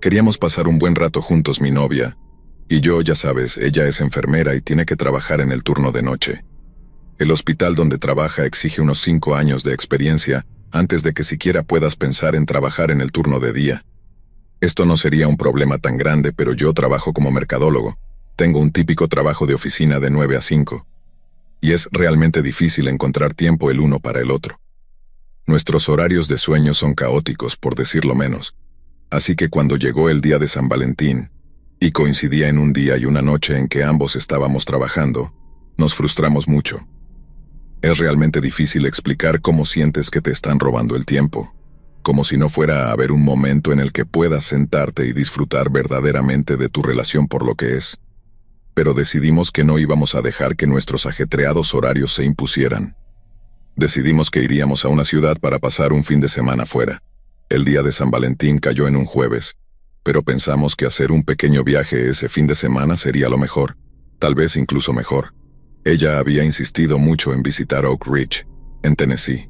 Queríamos pasar un buen rato juntos mi novia, y yo, ya sabes, ella es enfermera y tiene que trabajar en el turno de noche. El hospital donde trabaja exige unos 5 años de experiencia antes de que siquiera puedas pensar en trabajar en el turno de día. Esto no sería un problema tan grande, pero yo trabajo como mercadólogo. Tengo un típico trabajo de oficina de 9 a 5. Y es realmente difícil encontrar tiempo el uno para el otro. Nuestros horarios de sueño son caóticos, por decirlo menos. Así que cuando llegó el día de San Valentín, y coincidía en un día y una noche en que ambos estábamos trabajando, nos frustramos mucho. Es realmente difícil explicar cómo sientes que te están robando el tiempo, como si no fuera a haber un momento en el que puedas sentarte y disfrutar verdaderamente de tu relación por lo que es. Pero decidimos que no íbamos a dejar que nuestros ajetreados horarios se impusieran. Decidimos que iríamos a una ciudad para pasar un fin de semana fuera. El día de San Valentín cayó en un jueves, pero pensamos que hacer un pequeño viaje ese fin de semana sería lo mejor, tal vez incluso mejor. Ella había insistido mucho en visitar Oak Ridge, en Tennessee.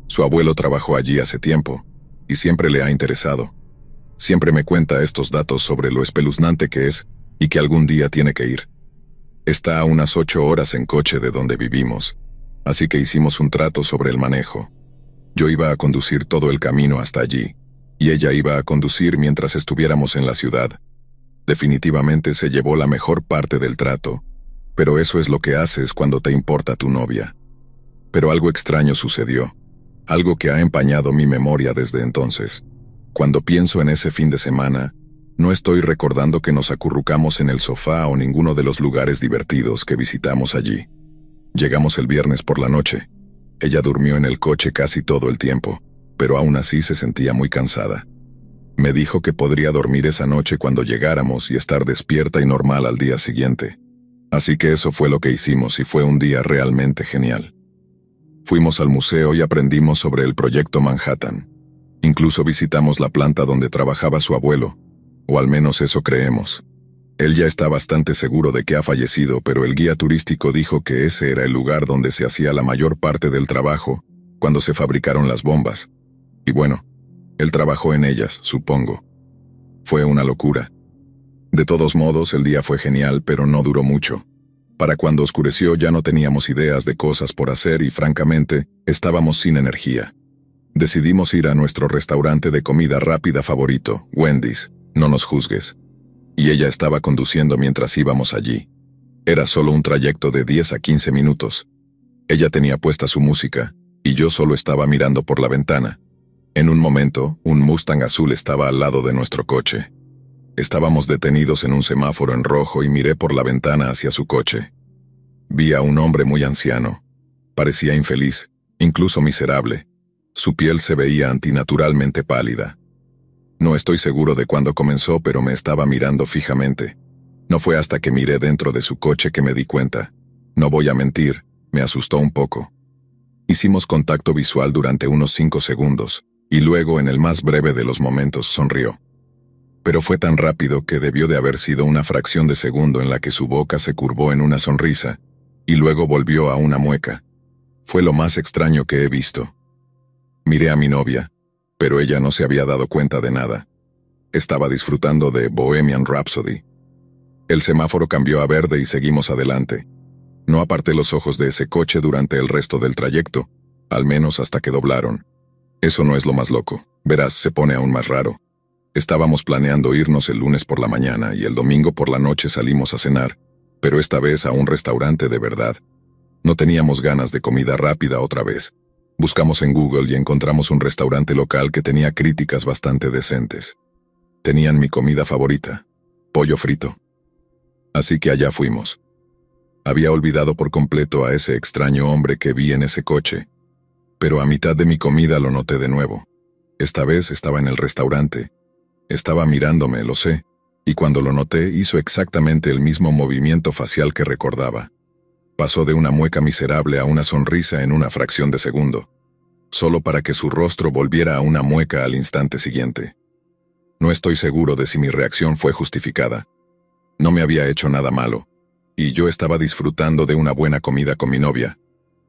Su abuelo trabajó allí hace tiempo, y siempre le ha interesado. Siempre me cuenta estos datos sobre lo espeluznante que es, y que algún día tiene que ir. Está a unas 8 horas en coche de donde vivimos, así que hicimos un trato sobre el manejo. Yo iba a conducir todo el camino hasta allí, y ella iba a conducir mientras estuviéramos en la ciudad. Definitivamente se llevó la mejor parte del trato, pero eso es lo que haces cuando te importa tu novia. Pero algo extraño sucedió, algo que ha empañado mi memoria desde entonces. Cuando pienso en ese fin de semana, no estoy recordando que nos acurrucamos en el sofá o ninguno de los lugares divertidos que visitamos allí. Llegamos el viernes por la noche. Ella durmió en el coche casi todo el tiempo, pero aún así se sentía muy cansada. Me dijo que podría dormir esa noche cuando llegáramos y estar despierta y normal al día siguiente. Así que eso fue lo que hicimos y fue un día realmente genial. Fuimos al museo y aprendimos sobre el proyecto Manhattan. Incluso visitamos la planta donde trabajaba su abuelo, o al menos eso creemos. Él ya está bastante seguro de que ha fallecido, pero el guía turístico dijo que ese era el lugar donde se hacía la mayor parte del trabajo cuando se fabricaron las bombas. Y bueno, él trabajó en ellas, supongo. Fue una locura. De todos modos, el día fue genial, pero no duró mucho. Para cuando oscureció ya no teníamos ideas de cosas por hacer y, francamente, estábamos sin energía. Decidimos ir a nuestro restaurante de comida rápida favorito, Wendy's. No nos juzgues. Y ella estaba conduciendo mientras íbamos allí. Era solo un trayecto de 10 a 15 minutos. Ella tenía puesta su música, y yo solo estaba mirando por la ventana. En un momento, un Mustang azul estaba al lado de nuestro coche. Estábamos detenidos en un semáforo en rojo y miré por la ventana hacia su coche. Vi a un hombre muy anciano. Parecía infeliz, incluso miserable. Su piel se veía antinaturalmente pálida. No estoy seguro de cuándo comenzó, pero me estaba mirando fijamente. No fue hasta que miré dentro de su coche que me di cuenta. No voy a mentir, me asustó un poco. Hicimos contacto visual durante unos 5 segundos, y luego, en el más breve de los momentos, sonrió. Pero fue tan rápido que debió de haber sido una fracción de segundo en la que su boca se curvó en una sonrisa, y luego volvió a una mueca. Fue lo más extraño que he visto. Miré a mi novia, pero ella no se había dado cuenta de nada. Estaba disfrutando de Bohemian Rhapsody. El semáforo cambió a verde y seguimos adelante. No aparté los ojos de ese coche durante el resto del trayecto, al menos hasta que doblaron. Eso no es lo más loco, verás, se pone aún más raro. Estábamos planeando irnos el lunes por la mañana y el domingo por la noche salimos a cenar, pero esta vez a un restaurante de verdad. No teníamos ganas de comida rápida otra vez. Buscamos en Google y encontramos un restaurante local que tenía críticas bastante decentes. Tenían mi comida favorita, pollo frito. Así que allá fuimos. Había olvidado por completo a ese extraño hombre que vi en ese coche, pero a mitad de mi comida lo noté de nuevo. Esta vez estaba en el restaurante. Estaba mirándome, lo sé, y cuando lo noté hizo exactamente el mismo movimiento facial que recordaba. Pasó de una mueca miserable a una sonrisa en una fracción de segundo, solo para que su rostro volviera a una mueca al instante siguiente. No estoy seguro de si mi reacción fue justificada. No me había hecho nada malo, y yo estaba disfrutando de una buena comida con mi novia,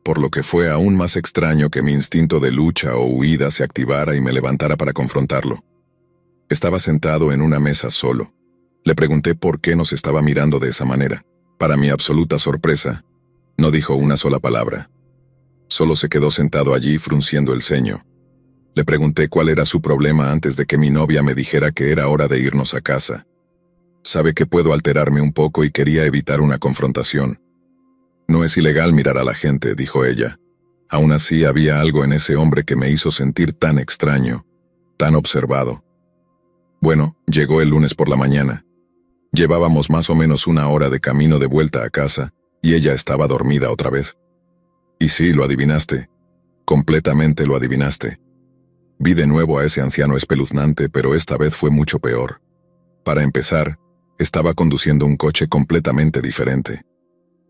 por lo que fue aún más extraño que mi instinto de lucha o huida se activara y me levantara para confrontarlo. Estaba sentado en una mesa solo. Le pregunté por qué nos estaba mirando de esa manera. Para mi absoluta sorpresa, no dijo una sola palabra. Solo se quedó sentado allí frunciendo el ceño. Le pregunté cuál era su problema antes de que mi novia me dijera que era hora de irnos a casa. Sabe que puedo alterarme un poco y quería evitar una confrontación. No es ilegal mirar a la gente, dijo ella. Aún así había algo en ese hombre que me hizo sentir tan extraño, tan observado. Bueno, llegó el lunes por la mañana. Llevábamos más o menos una hora de camino de vuelta a casa y ella estaba dormida otra vez. Y sí, lo adivinaste. Completamente lo adivinaste. Vi de nuevo a ese anciano espeluznante, pero esta vez fue mucho peor. Para empezar, estaba conduciendo un coche completamente diferente.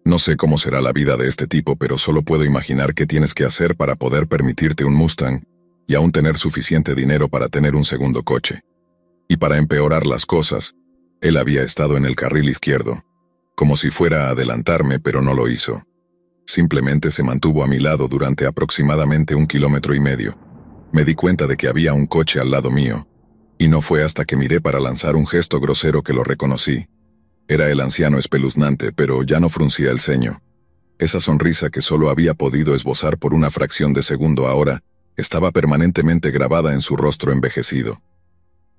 No sé cómo será la vida de este tipo, pero solo puedo imaginar qué tienes que hacer para poder permitirte un Mustang y aún tener suficiente dinero para tener un segundo coche. Y para empeorar las cosas, él había estado en el carril izquierdo, como si fuera a adelantarme, pero no lo hizo. Simplemente se mantuvo a mi lado durante aproximadamente 1,5 kilómetros. Me di cuenta de que había un coche al lado mío, y no fue hasta que miré para lanzar un gesto grosero que lo reconocí. Era el anciano espeluznante, pero ya no fruncía el ceño. Esa sonrisa que solo había podido esbozar por una fracción de segundo ahora, estaba permanentemente grabada en su rostro envejecido.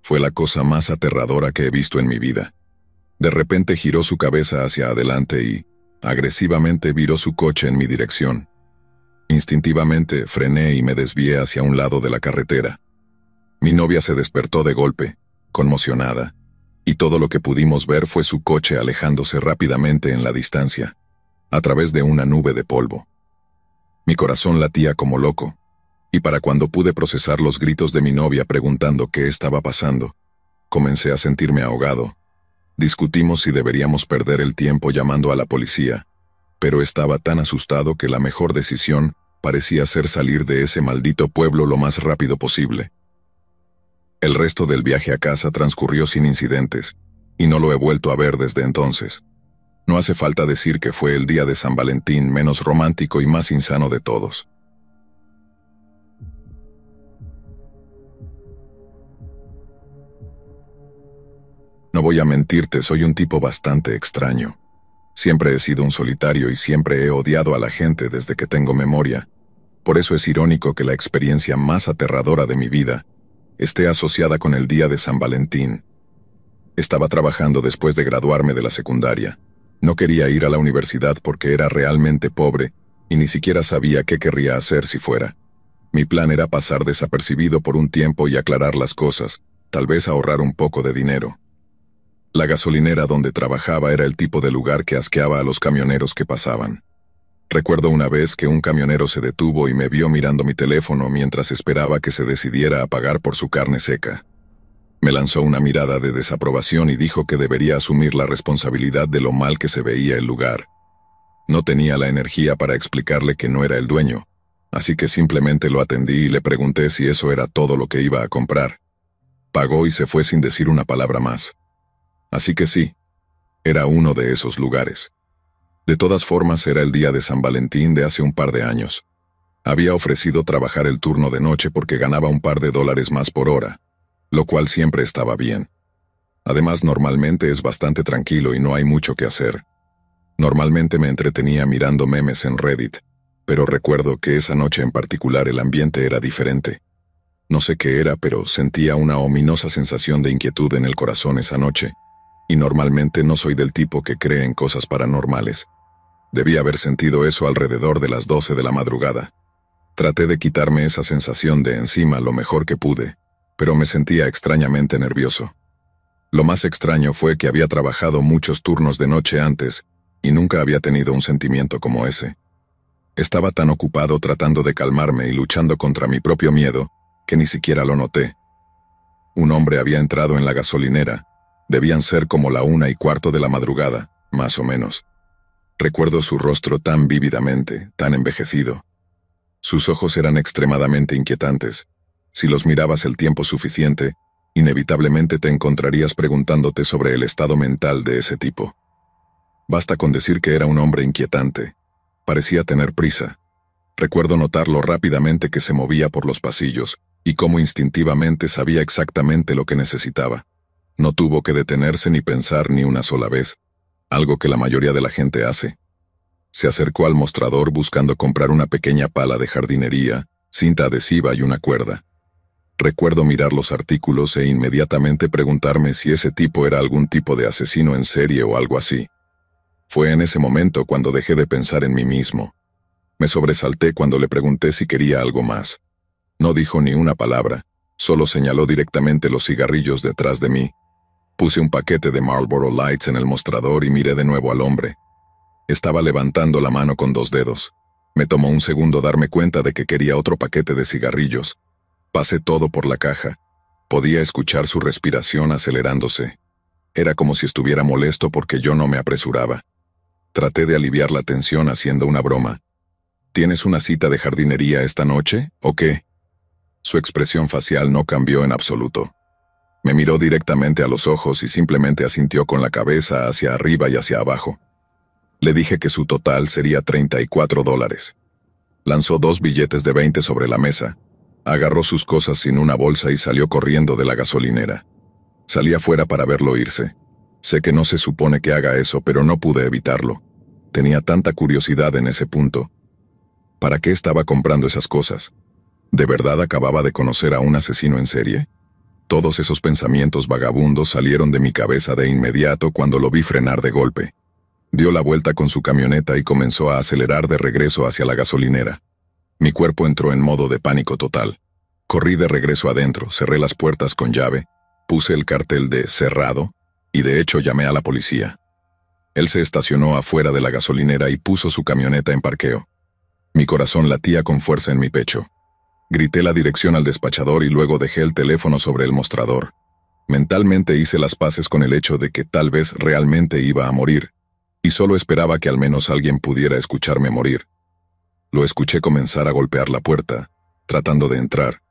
Fue la cosa más aterradora que he visto en mi vida. De repente giró su cabeza hacia adelante y, agresivamente, viró su coche en mi dirección. Instintivamente frené y me desvié hacia un lado de la carretera. Mi novia se despertó de golpe, conmocionada, y todo lo que pudimos ver fue su coche alejándose rápidamente en la distancia, a través de una nube de polvo. Mi corazón latía como loco, y para cuando pude procesar los gritos de mi novia preguntando qué estaba pasando, comencé a sentirme ahogado. Discutimos si deberíamos perder el tiempo llamando a la policía, pero estaba tan asustado que la mejor decisión parecía ser salir de ese maldito pueblo lo más rápido posible. El resto del viaje a casa transcurrió sin incidentes, y no lo he vuelto a ver desde entonces. No hace falta decir que fue el día de San Valentín menos romántico y más insano de todos. No voy a mentirte, soy un tipo bastante extraño. Siempre he sido un solitario y siempre he odiado a la gente desde que tengo memoria. Por eso es irónico que la experiencia más aterradora de mi vida esté asociada con el día de San Valentín. Estaba trabajando después de graduarme de la secundaria. No quería ir a la universidad porque era realmente pobre y ni siquiera sabía qué querría hacer si fuera. Mi plan era pasar desapercibido por un tiempo y aclarar las cosas, tal vez ahorrar un poco de dinero. La gasolinera donde trabajaba era el tipo de lugar que asqueaba a los camioneros que pasaban. Recuerdo una vez que un camionero se detuvo y me vio mirando mi teléfono mientras esperaba que se decidiera a pagar por su carne seca. Me lanzó una mirada de desaprobación y dijo que debería asumir la responsabilidad de lo mal que se veía el lugar. No tenía la energía para explicarle que no era el dueño, así que simplemente lo atendí y le pregunté si eso era todo lo que iba a comprar. Pagó y se fue sin decir una palabra más. Así que sí, era uno de esos lugares. De todas formas, era el día de San Valentín de hace un par de años. Había ofrecido trabajar el turno de noche porque ganaba un par de dólares más por hora, lo cual siempre estaba bien. Además, normalmente es bastante tranquilo y no hay mucho que hacer. Normalmente me entretenía mirando memes en Reddit, pero recuerdo que esa noche en particular el ambiente era diferente. No sé qué era, pero sentía una ominosa sensación de inquietud en el corazón esa noche. Y normalmente no soy del tipo que cree en cosas paranormales. Debí haber sentido eso alrededor de las 12 de la madrugada. Traté de quitarme esa sensación de encima lo mejor que pude, pero me sentía extrañamente nervioso. Lo más extraño fue que había trabajado muchos turnos de noche antes y nunca había tenido un sentimiento como ese. Estaba tan ocupado tratando de calmarme y luchando contra mi propio miedo que ni siquiera lo noté. Un hombre había entrado en la gasolinera. Debían ser como la 1:15 de la madrugada, más o menos. Recuerdo su rostro tan vívidamente, tan envejecido. Sus ojos eran extremadamente inquietantes. Si los mirabas el tiempo suficiente, inevitablemente te encontrarías preguntándote sobre el estado mental de ese tipo. Basta con decir que era un hombre inquietante. Parecía tener prisa. Recuerdo notarlo rápidamente que se movía por los pasillos, y cómo instintivamente sabía exactamente lo que necesitaba. No tuvo que detenerse ni pensar ni una sola vez, algo que la mayoría de la gente hace. Se acercó al mostrador buscando comprar una pequeña pala de jardinería, cinta adhesiva y una cuerda. Recuerdo mirar los artículos e inmediatamente preguntarme si ese tipo era algún tipo de asesino en serie o algo así. Fue en ese momento cuando dejé de pensar en mí mismo. Me sobresalté cuando le pregunté si quería algo más. No dijo ni una palabra, solo señaló directamente los cigarrillos detrás de mí. Puse un paquete de Marlboro Lights en el mostrador y miré de nuevo al hombre. Estaba levantando la mano con 2 dedos. Me tomó un segundo darme cuenta de que quería otro paquete de cigarrillos. Pasé todo por la caja. Podía escuchar su respiración acelerándose. Era como si estuviera molesto porque yo no me apresuraba. Traté de aliviar la tensión haciendo una broma. ¿Tienes una cita de jardinería esta noche, o qué? Su expresión facial no cambió en absoluto. Me miró directamente a los ojos y simplemente asintió con la cabeza hacia arriba y hacia abajo. Le dije que su total sería $34. Lanzó 2 billetes de 20 sobre la mesa. Agarró sus cosas sin una bolsa y salió corriendo de la gasolinera. Salí afuera para verlo irse. Sé que no se supone que haga eso, pero no pude evitarlo. Tenía tanta curiosidad en ese punto. ¿Para qué estaba comprando esas cosas? ¿De verdad acababa de conocer a un asesino en serie? Todos esos pensamientos vagabundos salieron de mi cabeza de inmediato cuando lo vi frenar de golpe. Dio la vuelta con su camioneta y comenzó a acelerar de regreso hacia la gasolinera. Mi cuerpo entró en modo de pánico total. Corrí de regreso adentro, cerré las puertas con llave, puse el cartel de cerrado y de hecho llamé a la policía. Él se estacionó afuera de la gasolinera y puso su camioneta en parqueo. Mi corazón latía con fuerza en mi pecho. Grité la dirección al despachador y luego dejé el teléfono sobre el mostrador. Mentalmente hice las paces con el hecho de que tal vez realmente iba a morir, y solo esperaba que al menos alguien pudiera escucharme morir. Lo escuché comenzar a golpear la puerta, tratando de entrar,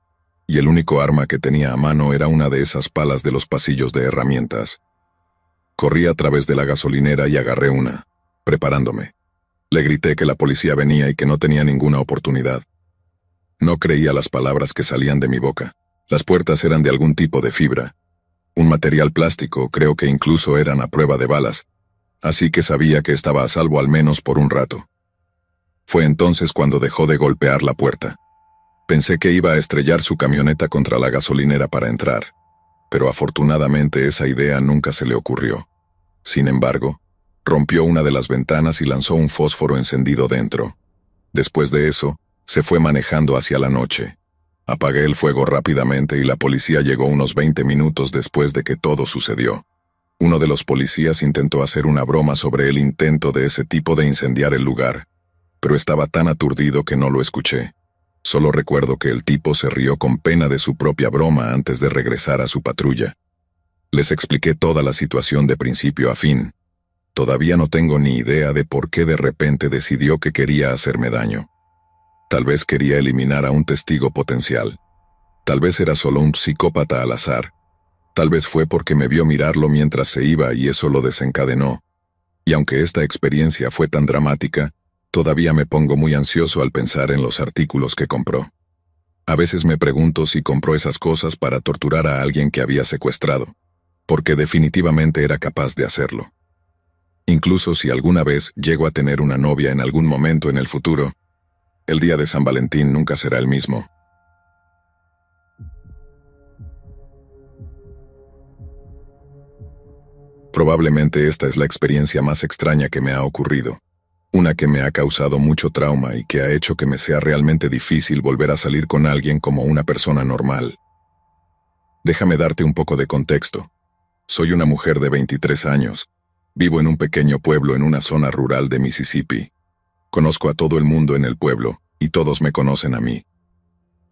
y el único arma que tenía a mano era una de esas palas de los pasillos de herramientas. Corrí a través de la gasolinera y agarré una, preparándome. Le grité que la policía venía y que no tenía ninguna oportunidad. No creía las palabras que salían de mi boca. Las puertas eran de algún tipo de fibra. Un material plástico, creo que incluso eran a prueba de balas, así que sabía que estaba a salvo al menos por un rato. Fue entonces cuando dejó de golpear la puerta. Pensé que iba a estrellar su camioneta contra la gasolinera para entrar, pero afortunadamente esa idea nunca se le ocurrió. Sin embargo, rompió una de las ventanas y lanzó un fósforo encendido dentro. Después de eso, se fue manejando hacia la noche. Apagué el fuego rápidamente y la policía llegó unos 20 minutos después de que todo sucedió. Uno de los policías intentó hacer una broma sobre el intento de ese tipo de incendiar el lugar, pero estaba tan aturdido que no lo escuché. Solo recuerdo que el tipo se rió con pena de su propia broma antes de regresar a su patrulla. Les expliqué toda la situación de principio a fin. Todavía no tengo ni idea de por qué de repente decidió que quería hacerme daño. Tal vez quería eliminar a un testigo potencial. Tal vez era solo un psicópata al azar. Tal vez fue porque me vio mirarlo mientras se iba y eso lo desencadenó. Y aunque esta experiencia fue tan dramática, todavía me pongo muy ansioso al pensar en los artículos que compró. A veces me pregunto si compró esas cosas para torturar a alguien que había secuestrado, porque definitivamente era capaz de hacerlo. Incluso si alguna vez llego a tener una novia en algún momento en el futuro, el día de San Valentín nunca será el mismo. Probablemente esta es la experiencia más extraña que me ha ocurrido. Una que me ha causado mucho trauma y que ha hecho que me sea realmente difícil volver a salir con alguien como una persona normal. Déjame darte un poco de contexto. Soy una mujer de 23 años. Vivo en un pequeño pueblo en una zona rural de Mississippi. Conozco a todo el mundo en el pueblo, y todos me conocen a mí.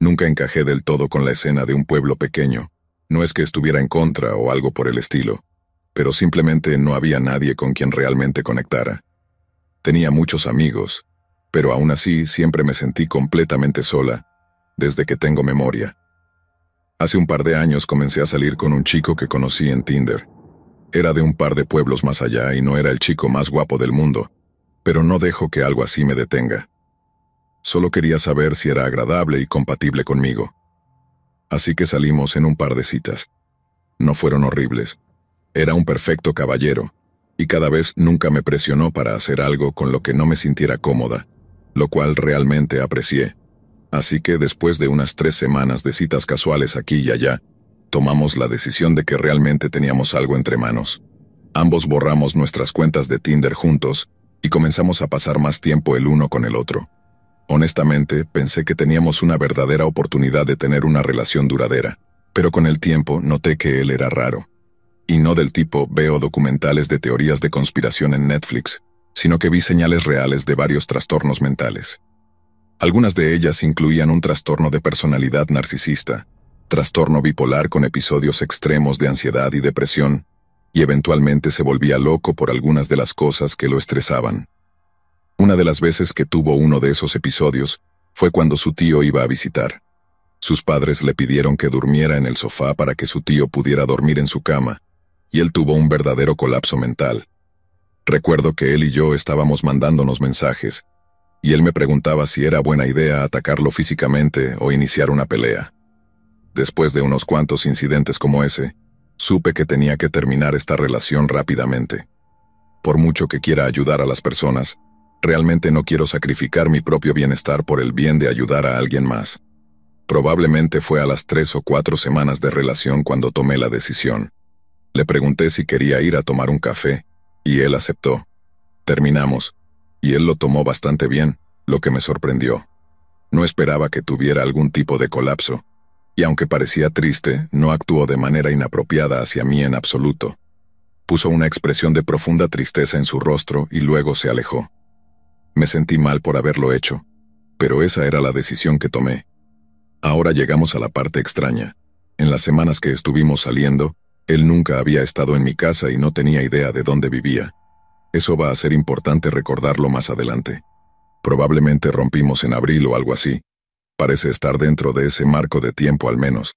Nunca encajé del todo con la escena de un pueblo pequeño. No es que estuviera en contra o algo por el estilo, pero simplemente no había nadie con quien realmente conectara. Tenía muchos amigos, pero aún así siempre me sentí completamente sola, desde que tengo memoria. Hace un par de años comencé a salir con un chico que conocí en Tinder. Era de un par de pueblos más allá y no era el chico más guapo del mundo, pero no dejo que algo así me detenga. Solo quería saber si era agradable y compatible conmigo. así que salimos en un par de citas. No fueron horribles. Era un perfecto caballero, y cada vez nunca me presionó para hacer algo con lo que no me sintiera cómoda, lo cual realmente aprecié. Así que después de unas 3 semanas de citas casuales aquí y allá, tomamos la decisión de que realmente teníamos algo entre manos. Ambos borramos nuestras cuentas de Tinder juntos y comenzamos a pasar más tiempo el uno con el otro. Honestamente, pensé que teníamos una verdadera oportunidad de tener una relación duradera, pero con el tiempo noté que él era raro. Y no del tipo veo documentales de teorías de conspiración en Netflix, sino que vi señales reales de varios trastornos mentales. Algunas de ellas incluían un trastorno de personalidad narcisista, trastorno bipolar con episodios extremos de ansiedad y depresión, y eventualmente se volvía loco por algunas de las cosas que lo estresaban. Una de las veces que tuvo uno de esos episodios fue cuando su tío iba a visitar. Sus padres le pidieron que durmiera en el sofá para que su tío pudiera dormir en su cama, y él tuvo un verdadero colapso mental. Recuerdo que él y yo estábamos mandándonos mensajes, y él me preguntaba si era buena idea atacarlo físicamente o iniciar una pelea. Después de unos cuantos incidentes como ese, supe que tenía que terminar esta relación rápidamente. Por mucho que quiera ayudar a las personas, realmente no quiero sacrificar mi propio bienestar por el bien de ayudar a alguien más. Probablemente fue a las 3 o 4 semanas de relación cuando tomé la decisión. Le pregunté si quería ir a tomar un café, y él aceptó. Terminamos, y él lo tomó bastante bien, lo que me sorprendió. No esperaba que tuviera algún tipo de colapso, y aunque parecía triste, no actuó de manera inapropiada hacia mí en absoluto. Puso una expresión de profunda tristeza en su rostro y luego se alejó. Me sentí mal por haberlo hecho, pero esa era la decisión que tomé. Ahora llegamos a la parte extraña. En las semanas que estuvimos saliendo, él nunca había estado en mi casa y no tenía idea de dónde vivía. Eso va a ser importante recordarlo más adelante. Probablemente rompimos en abril o algo así. Parece estar dentro de ese marco de tiempo al menos.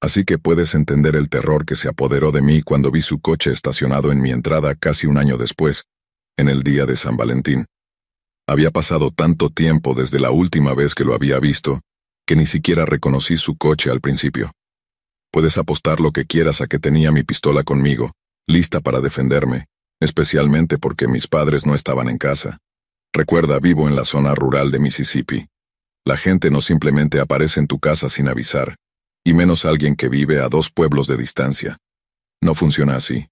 Así que puedes entender el terror que se apoderó de mí cuando vi su coche estacionado en mi entrada casi un año después, en el día de San Valentín. Había pasado tanto tiempo desde la última vez que lo había visto, que ni siquiera reconocí su coche al principio. Puedes apostar lo que quieras a que tenía mi pistola conmigo, lista para defenderme, especialmente porque mis padres no estaban en casa. Recuerda, vivo en la zona rural de Mississippi. La gente no simplemente aparece en tu casa sin avisar, y menos alguien que vive a 2 pueblos de distancia. No funciona así.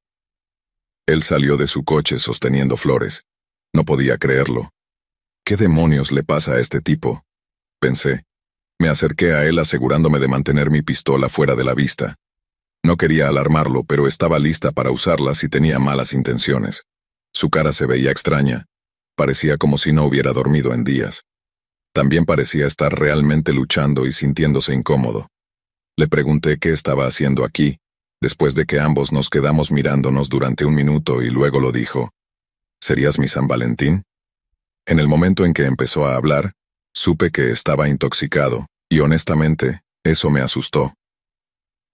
Él salió de su coche sosteniendo flores. No podía creerlo. ¿Qué demonios le pasa a este tipo?, pensé. Me acerqué a él asegurándome de mantener mi pistola fuera de la vista. No quería alarmarlo, pero estaba lista para usarla si tenía malas intenciones. Su cara se veía extraña. Parecía como si no hubiera dormido en días. También parecía estar realmente luchando y sintiéndose incómodo. Le pregunté qué estaba haciendo aquí, después de que ambos nos quedamos mirándonos durante un minuto y luego lo dijo. ¿Serías mi San Valentín? En el momento en que empezó a hablar, supe que estaba intoxicado, y honestamente, eso me asustó.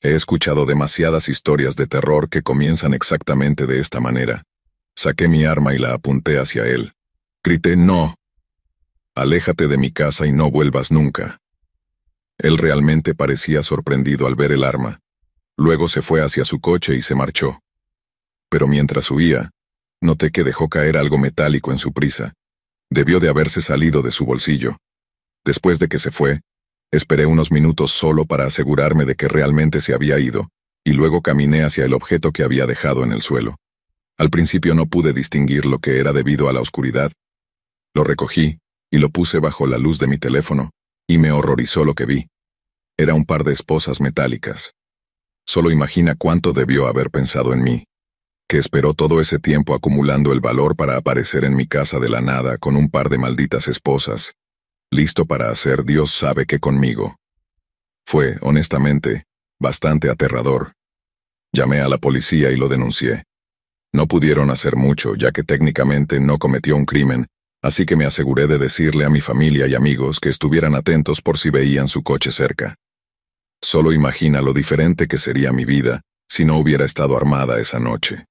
He escuchado demasiadas historias de terror que comienzan exactamente de esta manera. Saqué mi arma y la apunté hacia él. Grité, «¡No! Aléjate de mi casa y no vuelvas nunca». Él realmente parecía sorprendido al ver el arma. Luego se fue hacia su coche y se marchó. Pero mientras huía, noté que dejó caer algo metálico en su prisa. Debió de haberse salido de su bolsillo. Después de que se fue, esperé unos minutos solo para asegurarme de que realmente se había ido, y luego caminé hacia el objeto que había dejado en el suelo. Al principio no pude distinguir lo que era debido a la oscuridad. Lo recogí, y lo puse bajo la luz de mi teléfono, y me horrorizó lo que vi. Era un par de esposas metálicas. Solo imagina cuánto debió haber pensado en mí. Que esperó todo ese tiempo acumulando el valor para aparecer en mi casa de la nada con un par de malditas esposas, listo para hacer Dios sabe qué conmigo. Fue, honestamente, bastante aterrador. Llamé a la policía y lo denuncié. No pudieron hacer mucho, ya que técnicamente no cometió un crimen, así que me aseguré de decirle a mi familia y amigos que estuvieran atentos por si veían su coche cerca. Solo imagina lo diferente que sería mi vida si no hubiera estado armada esa noche.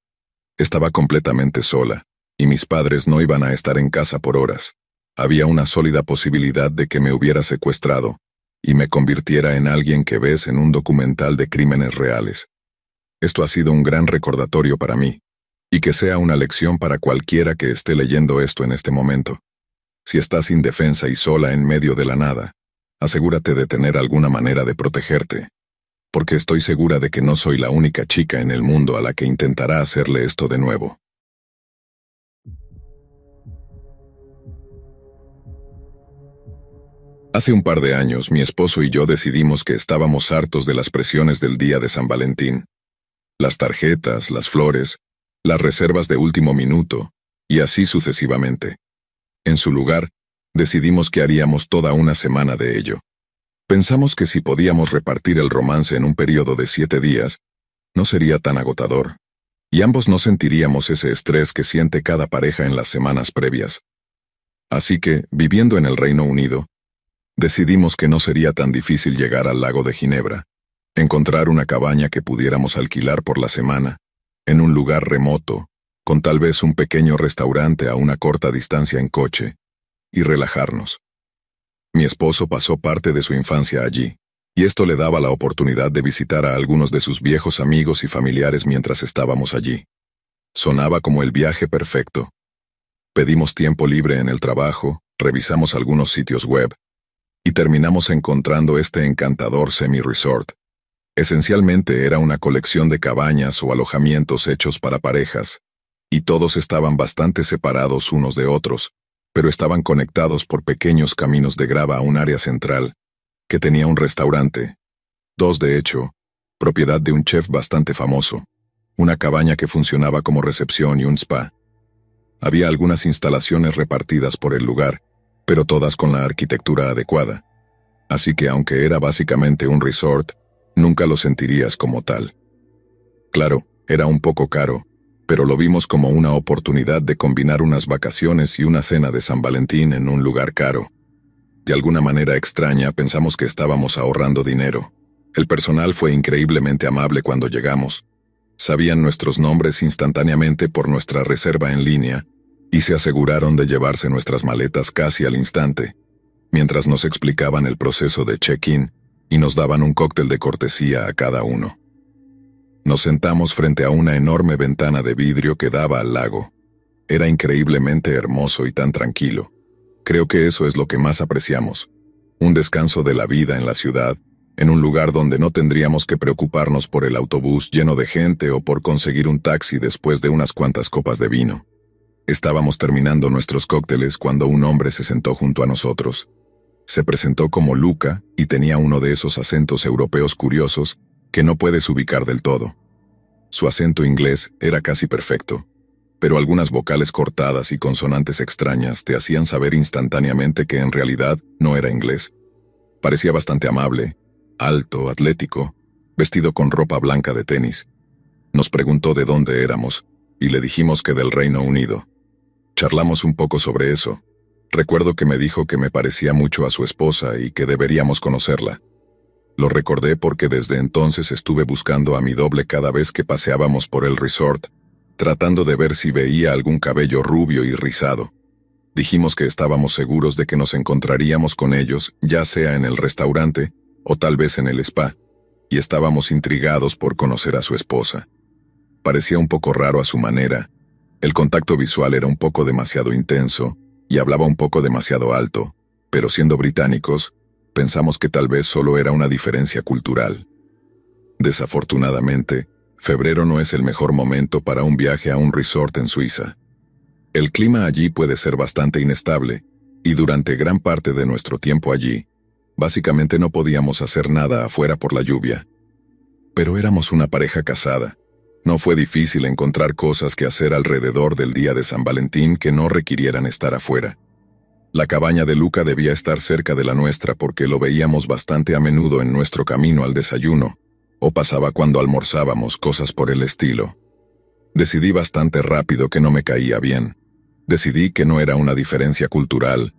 Estaba completamente sola, y mis padres no iban a estar en casa por horas. Había una sólida posibilidad de que me hubiera secuestrado, y me convirtiera en alguien que ves en un documental de crímenes reales. Esto ha sido un gran recordatorio para mí, y que sea una lección para cualquiera que esté leyendo esto en este momento. Si estás indefensa y sola en medio de la nada, asegúrate de tener alguna manera de protegerte, porque estoy segura de que no soy la única chica en el mundo a la que intentará hacerle esto de nuevo. Hace un par de años, mi esposo y yo decidimos que estábamos hartos de las presiones del día de San Valentín. Las tarjetas, las flores, las reservas de último minuto, y así sucesivamente. En su lugar, decidimos que haríamos toda una semana de ello. Pensamos que si podíamos repartir el romance en un periodo de 7 días, no sería tan agotador, y ambos no sentiríamos ese estrés que siente cada pareja en las semanas previas. Así que, viviendo en el Reino Unido, decidimos que no sería tan difícil llegar al lago de Ginebra, encontrar una cabaña que pudiéramos alquilar por la semana, en un lugar remoto, con tal vez un pequeño restaurante a una corta distancia en coche, y relajarnos. Mi esposo pasó parte de su infancia allí, y esto le daba la oportunidad de visitar a algunos de sus viejos amigos y familiares mientras estábamos allí. Sonaba como el viaje perfecto. Pedimos tiempo libre en el trabajo, revisamos algunos sitios web, y terminamos encontrando este encantador semi-resort. Esencialmente era una colección de cabañas o alojamientos hechos para parejas, y todos estaban bastante separados unos de otros, pero estaban conectados por pequeños caminos de grava a un área central, que tenía un restaurante, 2 de hecho, propiedad de un chef bastante famoso, una cabaña que funcionaba como recepción y un spa. Había algunas instalaciones repartidas por el lugar, pero todas con la arquitectura adecuada. Así que aunque era básicamente un resort, nunca lo sentirías como tal. Claro, era un poco caro, pero lo vimos como una oportunidad de combinar unas vacaciones y una cena de San Valentín en un lugar caro. De alguna manera extraña pensamos que estábamos ahorrando dinero. El personal fue increíblemente amable cuando llegamos. Sabían nuestros nombres instantáneamente por nuestra reserva en línea, y se aseguraron de llevarse nuestras maletas casi al instante, mientras nos explicaban el proceso de check-in y nos daban un cóctel de cortesía a cada uno. Nos sentamos frente a una enorme ventana de vidrio que daba al lago. Era increíblemente hermoso y tan tranquilo. Creo que eso es lo que más apreciamos. Un descanso de la vida en la ciudad, en un lugar donde no tendríamos que preocuparnos por el autobús lleno de gente o por conseguir un taxi después de unas cuantas copas de vino. Estábamos terminando nuestros cócteles cuando un hombre se sentó junto a nosotros. Se presentó como Luca y tenía uno de esos acentos europeos curiosos que no puedes ubicar del todo. Su acento inglés era casi perfecto, pero algunas vocales cortadas y consonantes extrañas te hacían saber instantáneamente que en realidad no era inglés. Parecía bastante amable, alto, atlético, vestido con ropa blanca de tenis. Nos preguntó de dónde éramos, y le dijimos que del Reino Unido. Charlamos un poco sobre eso. Recuerdo que me dijo que me parecía mucho a su esposa y que deberíamos conocerla. Lo recordé porque desde entonces estuve buscando a mi doble cada vez que paseábamos por el resort, tratando de ver si veía algún cabello rubio y rizado. Dijimos que estábamos seguros de que nos encontraríamos con ellos, ya sea en el restaurante o tal vez en el spa, y estábamos intrigados por conocer a su esposa. Parecía un poco raro a su manera. El contacto visual era un poco demasiado intenso y hablaba un poco demasiado alto, pero siendo británicos, pensamos que tal vez solo era una diferencia cultural. Desafortunadamente, febrero no es el mejor momento para un viaje a un resort en Suiza. El clima allí puede ser bastante inestable, y durante gran parte de nuestro tiempo allí, básicamente no podíamos hacer nada afuera por la lluvia. Pero éramos una pareja casada. No fue difícil encontrar cosas que hacer alrededor del día de San Valentín que no requirieran estar afuera. La cabaña de Luca debía estar cerca de la nuestra porque lo veíamos bastante a menudo en nuestro camino al desayuno, o pasaba cuando almorzábamos, cosas por el estilo. Decidí bastante rápido que no me caía bien. Decidí que no era una diferencia cultural,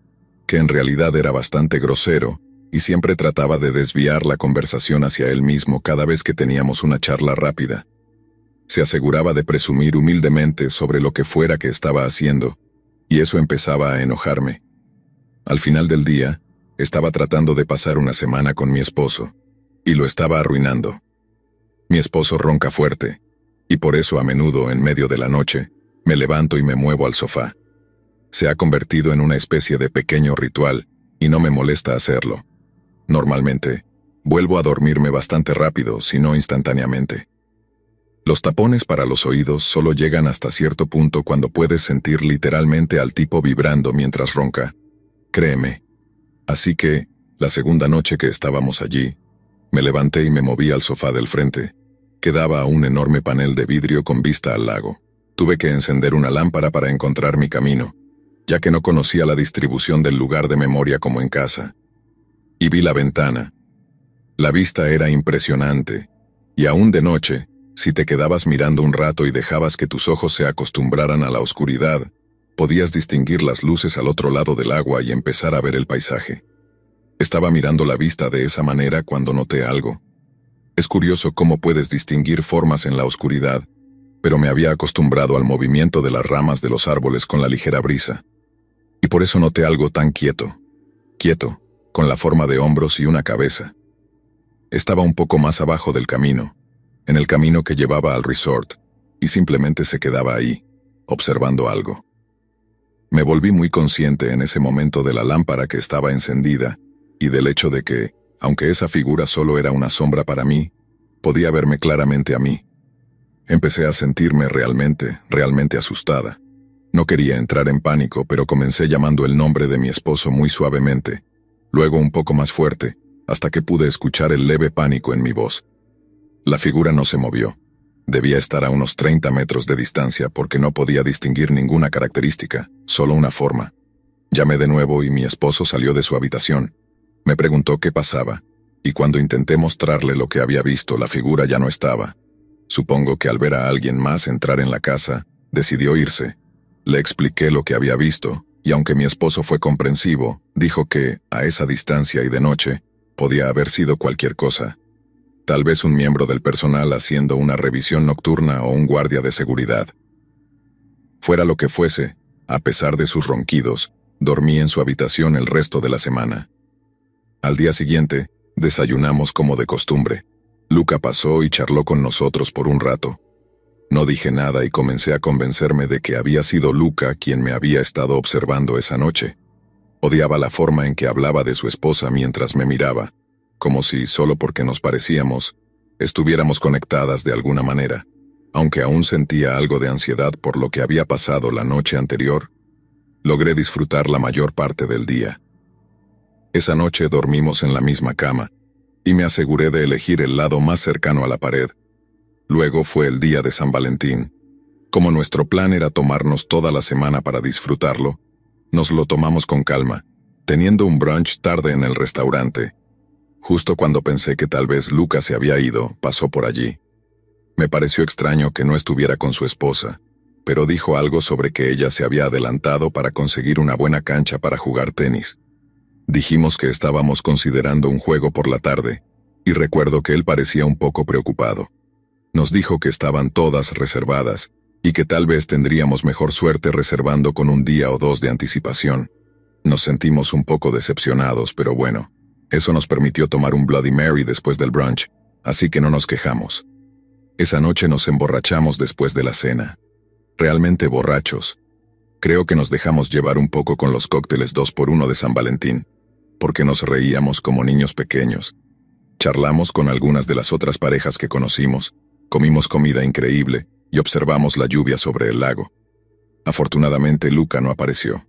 que en realidad era bastante grosero, y siempre trataba de desviar la conversación hacia él mismo cada vez que teníamos una charla rápida. Se aseguraba de presumir humildemente sobre lo que fuera que estaba haciendo, y eso empezaba a enojarme. Al final del día, Estaba tratando de pasar una semana con mi esposo, y lo estaba arruinando. Mi esposo ronca fuerte, y por eso a menudo, en medio de la noche, me levanto y me muevo al sofá. Se ha convertido en una especie de pequeño ritual, y no me molesta hacerlo. Normalmente, vuelvo a dormirme bastante rápido, si no instantáneamente. Los tapones para los oídos solo llegan hasta cierto punto cuando puedes sentir literalmente al tipo vibrando mientras ronca. Créeme. Así que, la segunda noche que estábamos allí, me levanté y me moví al sofá del frente, que daba a un enorme panel de vidrio con vista al lago. Tuve que encender una lámpara para encontrar mi camino, ya que no conocía la distribución del lugar de memoria como en casa. Y vi la ventana. La vista era impresionante, y aún de noche, si te quedabas mirando un rato y dejabas que tus ojos se acostumbraran a la oscuridad, podías distinguir las luces al otro lado del agua y empezar a ver el paisaje. Estaba mirando la vista de esa manera cuando noté algo. Es curioso cómo puedes distinguir formas en la oscuridad, pero me había acostumbrado al movimiento de las ramas de los árboles con la ligera brisa. Y por eso noté algo tan quieto, con la forma de hombros y una cabeza. Estaba un poco más abajo del camino, en el camino que llevaba al resort, y simplemente se quedaba ahí, observando algo. Me volví muy consciente en ese momento de la lámpara que estaba encendida, y del hecho de que, aunque esa figura solo era una sombra para mí, podía verme claramente a mí. Empecé a sentirme realmente asustada. No quería entrar en pánico, pero comencé llamando el nombre de mi esposo muy suavemente, luego un poco más fuerte, hasta que pude escuchar el leve pánico en mi voz. La figura no se movió. Debía estar a unos 30 metros de distancia porque no podía distinguir ninguna característica, solo una forma. Llamé de nuevo y mi esposo salió de su habitación. Me preguntó qué pasaba, y cuando intenté mostrarle lo que había visto, la figura ya no estaba. Supongo que al ver a alguien más entrar en la casa, decidió irse. Le expliqué lo que había visto, y aunque mi esposo fue comprensivo, dijo que, a esa distancia y de noche, podía haber sido cualquier cosa. Tal vez un miembro del personal haciendo una revisión nocturna o un guardia de seguridad. Fuera lo que fuese, a pesar de sus ronquidos, dormí en su habitación el resto de la semana. Al día siguiente, desayunamos como de costumbre. Luca pasó y charló con nosotros por un rato. No dije nada y comencé a convencerme de que había sido Luca quien me había estado observando esa noche. Odiaba la forma en que hablaba de su esposa mientras me miraba, como si, solo porque nos parecíamos, estuviéramos conectadas de alguna manera. Aunque aún sentía algo de ansiedad por lo que había pasado la noche anterior, logré disfrutar la mayor parte del día. Esa noche dormimos en la misma cama, y me aseguré de elegir el lado más cercano a la pared. Luego fue el día de San Valentín. Como nuestro plan era tomarnos toda la semana para disfrutarlo, nos lo tomamos con calma, teniendo un brunch tarde en el restaurante. Justo cuando pensé que tal vez Luca se había ido, pasó por allí. Me pareció extraño que no estuviera con su esposa, pero dijo algo sobre que ella se había adelantado para conseguir una buena cancha para jugar tenis. Dijimos que estábamos considerando un juego por la tarde, y recuerdo que él parecía un poco preocupado. Nos dijo que estaban todas reservadas, y que tal vez tendríamos mejor suerte reservando con un día o dos de anticipación. Nos sentimos un poco decepcionados, pero bueno. Eso nos permitió tomar un Bloody Mary después del brunch, así que no nos quejamos. Esa noche nos emborrachamos después de la cena. Realmente borrachos. Creo que nos dejamos llevar un poco con los cócteles 2x1 de San Valentín, porque nos reíamos como niños pequeños. Charlamos con algunas de las otras parejas que conocimos, comimos comida increíble y observamos la lluvia sobre el lago. Afortunadamente Luca no apareció.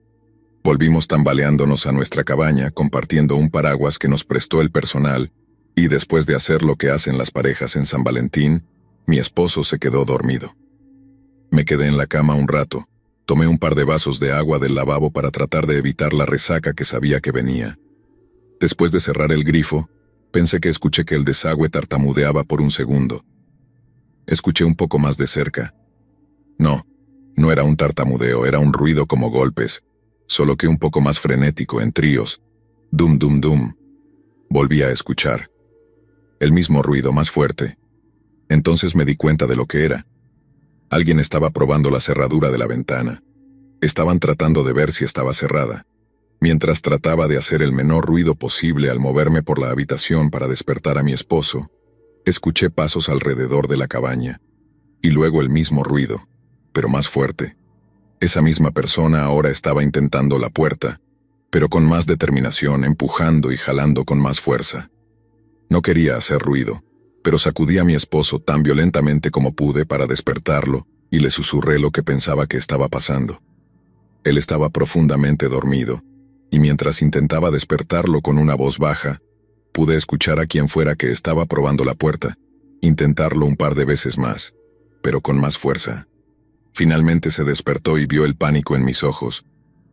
Volvimos tambaleándonos a nuestra cabaña compartiendo un paraguas que nos prestó el personal, y después de hacer lo que hacen las parejas en San Valentín, mi esposo se quedó dormido. Me quedé en la cama un rato, tomé un par de vasos de agua del lavabo para tratar de evitar la resaca que sabía que venía. Después de cerrar el grifo, pensé que escuché que el desagüe tartamudeaba por un segundo. Escuché un poco más de cerca. No era un tartamudeo, era un ruido como golpes, solo que un poco más frenético en tríos. Dum dum dum. Volví a escuchar. El mismo ruido, más fuerte. Entonces me di cuenta de lo que era. Alguien estaba probando la cerradura de la ventana. Estaban tratando de ver si estaba cerrada. Mientras trataba de hacer el menor ruido posible al moverme por la habitación para despertar a mi esposo, escuché pasos alrededor de la cabaña, y luego el mismo ruido, pero más fuerte. Esa misma persona ahora estaba intentando la puerta, pero con más determinación, empujando y jalando con más fuerza. No quería hacer ruido, pero sacudí a mi esposo tan violentamente como pude para despertarlo y le susurré lo que pensaba que estaba pasando. Él estaba profundamente dormido, y mientras intentaba despertarlo con una voz baja, pude escuchar a quien fuera que estaba probando la puerta, intentarlo un par de veces más, pero con más fuerza. Finalmente se despertó y vio el pánico en mis ojos.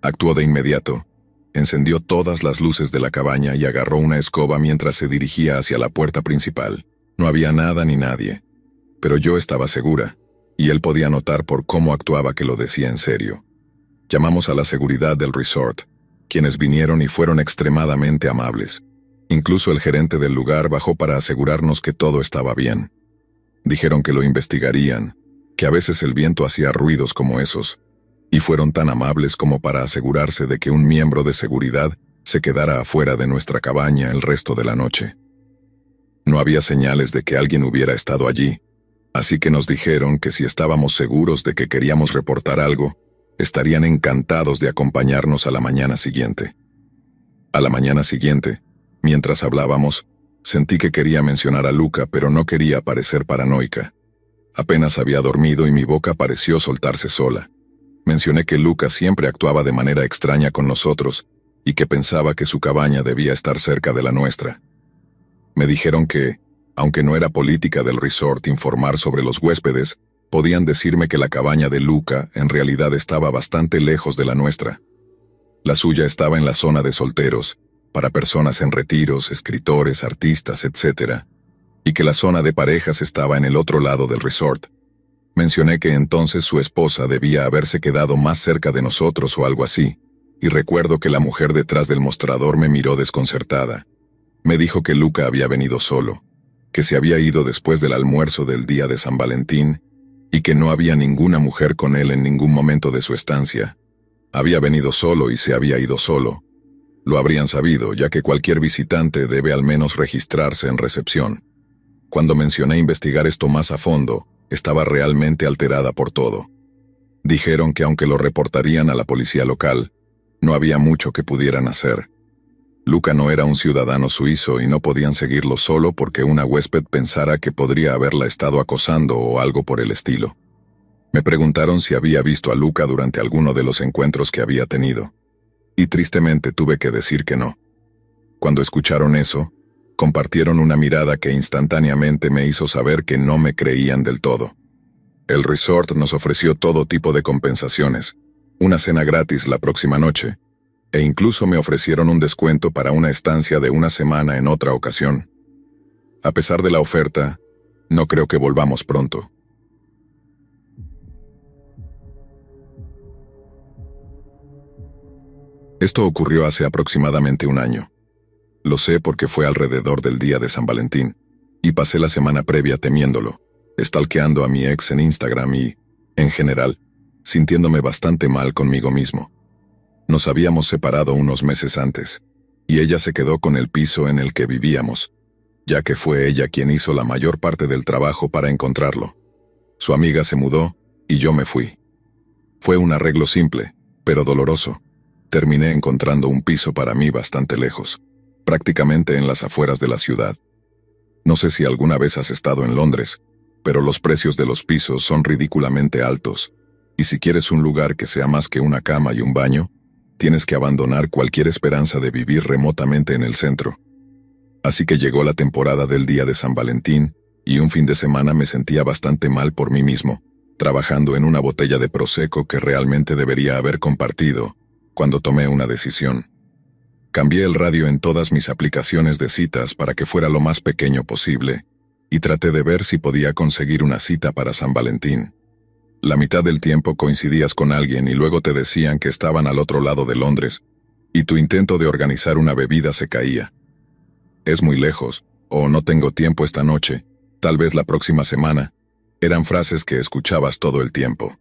Actuó de inmediato, encendió todas las luces de la cabaña y agarró una escoba mientras se dirigía hacia la puerta principal. No había nada ni nadie, pero yo estaba segura, y él podía notar por cómo actuaba que lo decía en serio. Llamamos a la seguridad del resort, quienes vinieron y fueron extremadamente amables. Incluso el gerente del lugar bajó para asegurarnos que todo estaba bien. Dijeron que lo investigarían, que a veces el viento hacía ruidos como esos, y fueron tan amables como para asegurarse de que un miembro de seguridad se quedara afuera de nuestra cabaña el resto de la noche. No había señales de que alguien hubiera estado allí, así que nos dijeron que si estábamos seguros de que queríamos reportar algo, estarían encantados de acompañarnos a la mañana siguiente. A la mañana siguiente, mientras hablábamos, sentí que quería mencionar a Luca, pero no quería parecer paranoica. Apenas había dormido y mi boca pareció soltarse sola. Mencioné que Luca siempre actuaba de manera extraña con nosotros y que pensaba que su cabaña debía estar cerca de la nuestra. Me dijeron que, aunque no era política del resort informar sobre los huéspedes, podían decirme que la cabaña de Luca en realidad estaba bastante lejos de la nuestra. La suya estaba en la zona de solteros, para personas en retiros, escritores, artistas, etc., y que la zona de parejas estaba en el otro lado del resort. Mencioné que entonces su esposa debía haberse quedado más cerca de nosotros o algo así, y recuerdo que la mujer detrás del mostrador me miró desconcertada. Me dijo que Luca había venido solo, que se había ido después del almuerzo del día de San Valentín, y que no había ninguna mujer con él en ningún momento de su estancia. Había venido solo y se había ido solo. Lo habrían sabido, ya que cualquier visitante debe al menos registrarse en recepción. Cuando mencioné investigar esto más a fondo, estaba realmente alterada por todo. Dijeron que aunque lo reportarían a la policía local, no había mucho que pudieran hacer. Luca no era un ciudadano suizo y no podían seguirlo solo porque una huésped pensara que podría haberla estado acosando o algo por el estilo. Me preguntaron si había visto a Luca durante alguno de los encuentros que había tenido, y tristemente tuve que decir que no. Cuando escucharon eso, compartieron una mirada que instantáneamente me hizo saber que no me creían del todo. El resort nos ofreció todo tipo de compensaciones, una cena gratis la próxima noche, e incluso me ofrecieron un descuento para una estancia de una semana en otra ocasión. A pesar de la oferta, no creo que volvamos pronto. Esto ocurrió hace aproximadamente un año. Lo sé porque fue alrededor del día de San Valentín, y pasé la semana previa temiéndolo, stalkeando a mi ex en Instagram y, en general, sintiéndome bastante mal conmigo mismo. Nos habíamos separado unos meses antes, y ella se quedó con el piso en el que vivíamos, ya que fue ella quien hizo la mayor parte del trabajo para encontrarlo. Su amiga se mudó, y yo me fui. Fue un arreglo simple, pero doloroso. Terminé encontrando un piso para mí bastante lejos, prácticamente en las afueras de la ciudad. No sé si alguna vez has estado en Londres, pero los precios de los pisos son ridículamente altos, y si quieres un lugar que sea más que una cama y un baño, tienes que abandonar cualquier esperanza de vivir remotamente en el centro. Así que llegó la temporada del día de San Valentín, y un fin de semana me sentía bastante mal por mí mismo, trabajando en una botella de prosecco que realmente debería haber compartido, cuando tomé una decisión. Cambié el radio en todas mis aplicaciones de citas para que fuera lo más pequeño posible, y traté de ver si podía conseguir una cita para San Valentín. La mitad del tiempo coincidías con alguien y luego te decían que estaban al otro lado de Londres, y tu intento de organizar una bebida se caía. Es muy lejos, o no tengo tiempo esta noche, tal vez la próxima semana, eran frases que escuchabas todo el tiempo.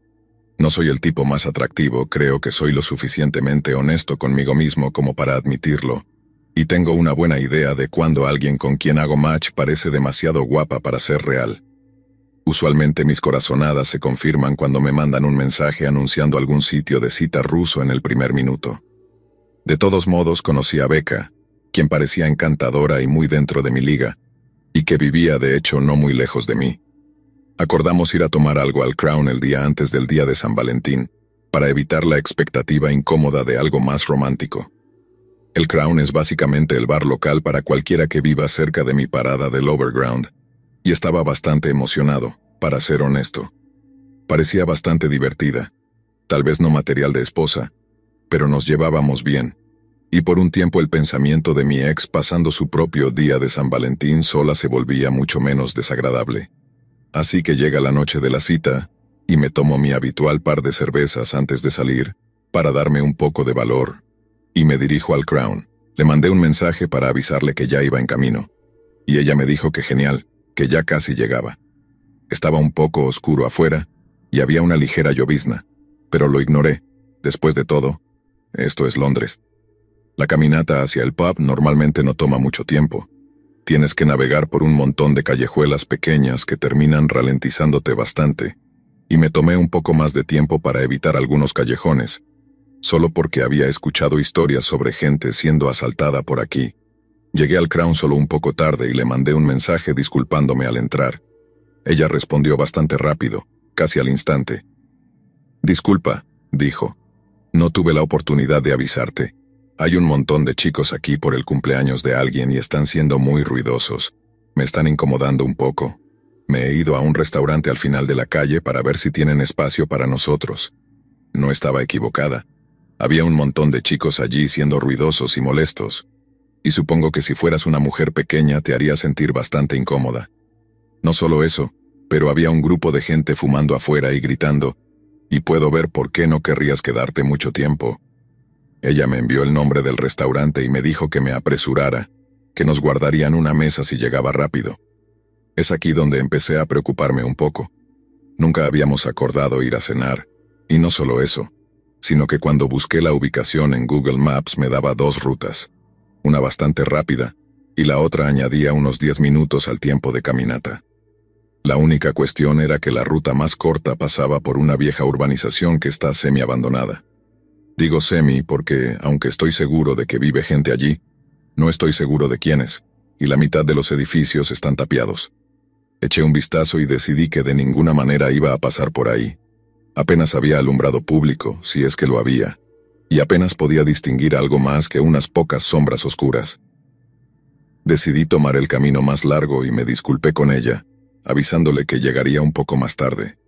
No soy el tipo más atractivo, creo que soy lo suficientemente honesto conmigo mismo como para admitirlo, y tengo una buena idea de cuando alguien con quien hago match parece demasiado guapa para ser real. Usualmente mis corazonadas se confirman cuando me mandan un mensaje anunciando algún sitio de cita ruso en el primer minuto. De todos modos conocí a Becca, quien parecía encantadora y muy dentro de mi liga, y que vivía de hecho no muy lejos de mí. Acordamos ir a tomar algo al Crown el día antes del día de San Valentín, para evitar la expectativa incómoda de algo más romántico. El Crown es básicamente el bar local para cualquiera que viva cerca de mi parada del Overground, y estaba bastante emocionado, para ser honesto. Parecía bastante divertida, tal vez no material de esposa, pero nos llevábamos bien, y por un tiempo el pensamiento de mi ex pasando su propio día de San Valentín sola se volvía mucho menos desagradable. Así que llega la noche de la cita, y me tomo mi habitual par de cervezas antes de salir, para darme un poco de valor, y me dirijo al Crown. Le mandé un mensaje para avisarle que ya iba en camino, y ella me dijo que genial, que ya casi llegaba. Estaba un poco oscuro afuera, y había una ligera llovizna, pero lo ignoré. Después de todo, esto es Londres. La caminata hacia el pub normalmente no toma mucho tiempo. Tienes que navegar por un montón de callejuelas pequeñas que terminan ralentizándote bastante, y me tomé un poco más de tiempo para evitar algunos callejones, solo porque había escuchado historias sobre gente siendo asaltada por aquí. Llegué al Crown solo un poco tarde y le mandé un mensaje disculpándome al entrar. Ella respondió bastante rápido, casi al instante. «Disculpa», dijo. «No tuve la oportunidad de avisarte. Hay un montón de chicos aquí por el cumpleaños de alguien y están siendo muy ruidosos. Me están incomodando un poco. Me he ido a un restaurante al final de la calle para ver si tienen espacio para nosotros». No estaba equivocada. Había un montón de chicos allí siendo ruidosos y molestos. Y supongo que si fueras una mujer pequeña te haría sentir bastante incómoda. No solo eso, pero había un grupo de gente fumando afuera y gritando, y puedo ver por qué no querrías quedarte mucho tiempo. Ella me envió el nombre del restaurante y me dijo que me apresurara, que nos guardarían una mesa si llegaba rápido. Es aquí donde empecé a preocuparme un poco. Nunca habíamos acordado ir a cenar, y no solo eso, sino que cuando busqué la ubicación en Google Maps me daba dos rutas, una bastante rápida, y la otra añadía unos 10 minutos al tiempo de caminata. La única cuestión era que la ruta más corta pasaba por una vieja urbanización que está semi-abandonada. Digo semi porque, aunque estoy seguro de que vive gente allí, no estoy seguro de quiénes, y la mitad de los edificios están tapiados. Eché un vistazo y decidí que de ninguna manera iba a pasar por ahí. Apenas había alumbrado público, si es que lo había, y apenas podía distinguir algo más que unas pocas sombras oscuras. Decidí tomar el camino más largo y me disculpé con ella, avisándole que llegaría un poco más tarde.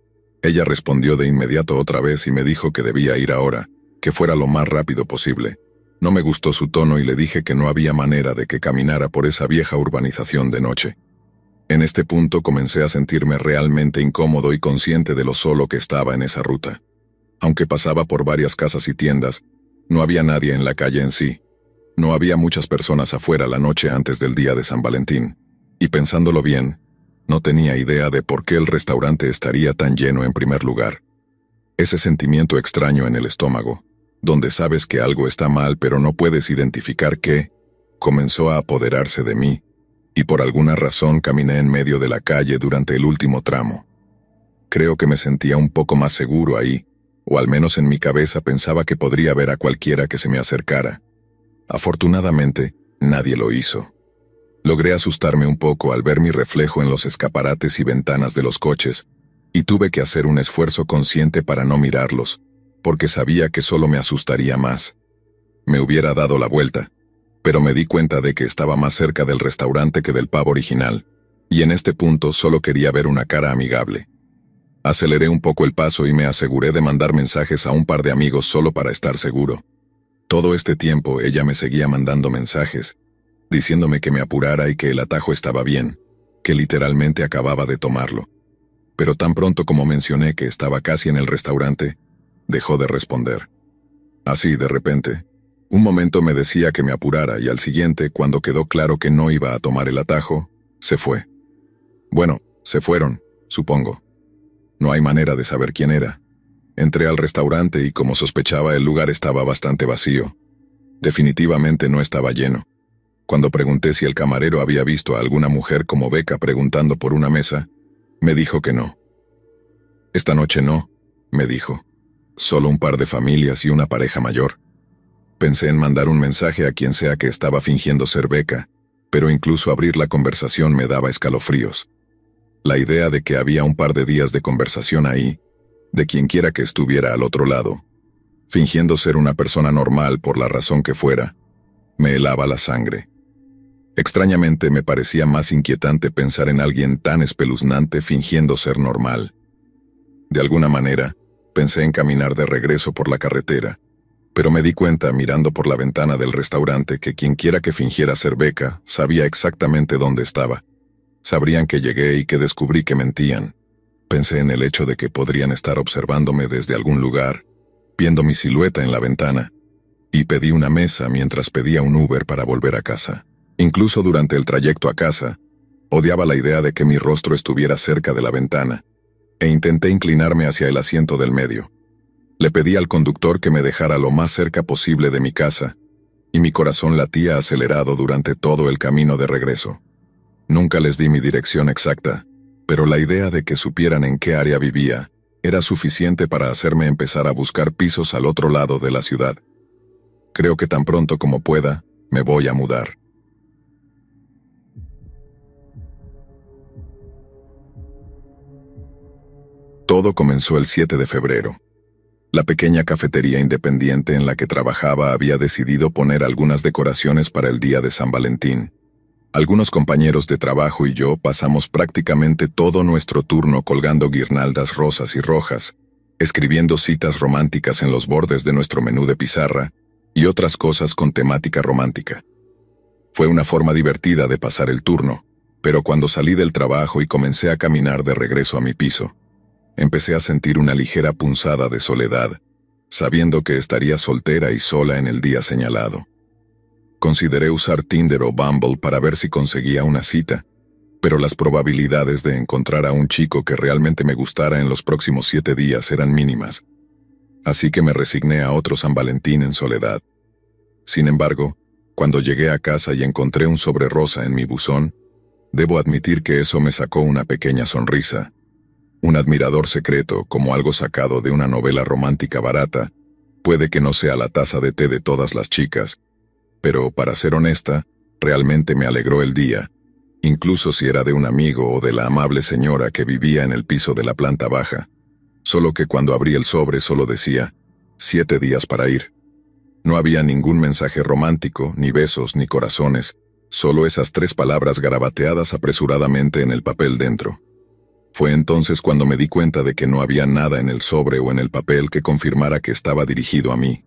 Ella respondió de inmediato otra vez y me dijo que debía ir ahora, que fuera lo más rápido posible. No me gustó su tono y le dije que no había manera de que caminara por esa vieja urbanización de noche. En este punto comencé a sentirme realmente incómodo y consciente de lo solo que estaba en esa ruta. Aunque pasaba por varias casas y tiendas, no había nadie en la calle en sí. No había muchas personas afuera la noche antes del día de San Valentín, y pensándolo bien, no tenía idea de por qué el restaurante estaría tan lleno en primer lugar. Ese sentimiento extraño en el estómago, donde sabes que algo está mal pero no puedes identificar qué, comenzó a apoderarse de mí, y por alguna razón caminé en medio de la calle durante el último tramo. Creo que me sentía un poco más seguro ahí, o al menos en mi cabeza pensaba que podría ver a cualquiera que se me acercara. Afortunadamente, nadie lo hizo. Logré asustarme un poco al ver mi reflejo en los escaparates y ventanas de los coches, y tuve que hacer un esfuerzo consciente para no mirarlos, porque sabía que solo me asustaría más. Me hubiera dado la vuelta, pero me di cuenta de que estaba más cerca del restaurante que del pub original, y en este punto solo quería ver una cara amigable. Aceleré un poco el paso y me aseguré de mandar mensajes a un par de amigos solo para estar seguro. Todo este tiempo ella me seguía mandando mensajes, diciéndome que me apurara y que el atajo estaba bien, que literalmente acababa de tomarlo. Pero tan pronto como mencioné que estaba casi en el restaurante, dejó de responder. Así, de repente, un momento me decía que me apurara y al siguiente, cuando quedó claro que no iba a tomar el atajo, se fue. Bueno, se fueron, supongo. No hay manera de saber quién era. Entré al restaurante y, como sospechaba, el lugar estaba bastante vacío. Definitivamente no estaba lleno. Cuando pregunté si el camarero había visto a alguna mujer como Becca preguntando por una mesa, me dijo que no. «Esta noche no», me dijo. «Solo un par de familias y una pareja mayor». Pensé en mandar un mensaje a quien sea que estaba fingiendo ser Becca, pero incluso abrir la conversación me daba escalofríos. La idea de que había un par de días de conversación ahí, de quienquiera que estuviera al otro lado, fingiendo ser una persona normal por la razón que fuera, me helaba la sangre. Extrañamente me parecía más inquietante pensar en alguien tan espeluznante fingiendo ser normal. De alguna manera, pensé en caminar de regreso por la carretera, pero me di cuenta mirando por la ventana del restaurante que quienquiera que fingiera ser Becca sabía exactamente dónde estaba. Sabrían que llegué y que descubrí que mentían. Pensé en el hecho de que podrían estar observándome desde algún lugar, viendo mi silueta en la ventana, y pedí una mesa mientras pedía un Uber para volver a casa. Incluso durante el trayecto a casa, odiaba la idea de que mi rostro estuviera cerca de la ventana, e intenté inclinarme hacia el asiento del medio. Le pedí al conductor que me dejara lo más cerca posible de mi casa, y mi corazón latía acelerado durante todo el camino de regreso. Nunca les di mi dirección exacta, pero la idea de que supieran en qué área vivía era suficiente para hacerme empezar a buscar pisos al otro lado de la ciudad. Creo que tan pronto como pueda, me voy a mudar. Todo comenzó el 7 de febrero. La pequeña cafetería independiente en la que trabajaba había decidido poner algunas decoraciones para el día de San Valentín. Algunos compañeros de trabajo y yo pasamos prácticamente todo nuestro turno colgando guirnaldas rosas y rojas, escribiendo citas románticas en los bordes de nuestro menú de pizarra y otras cosas con temática romántica. Fue una forma divertida de pasar el turno, pero cuando salí del trabajo y comencé a caminar de regreso a mi piso, empecé a sentir una ligera punzada de soledad, sabiendo que estaría soltera y sola en el día señalado. Consideré usar Tinder o Bumble para ver si conseguía una cita, pero las probabilidades de encontrar a un chico que realmente me gustara en los próximos 7 días eran mínimas. Así que me resigné a otro San Valentín en soledad. Sin embargo, cuando llegué a casa y encontré un sobre rosa en mi buzón, debo admitir que eso me sacó una pequeña sonrisa. Un admirador secreto, como algo sacado de una novela romántica barata, puede que no sea la taza de té de todas las chicas, pero, para ser honesta, realmente me alegró el día, incluso si era de un amigo o de la amable señora que vivía en el piso de la planta baja. Solo que cuando abrí el sobre solo decía, 7 días para ir. No había ningún mensaje romántico, ni besos, ni corazones, solo esas 3 palabras garabateadas apresuradamente en el papel dentro. Fue entonces cuando me di cuenta de que no había nada en el sobre o en el papel que confirmara que estaba dirigido a mí.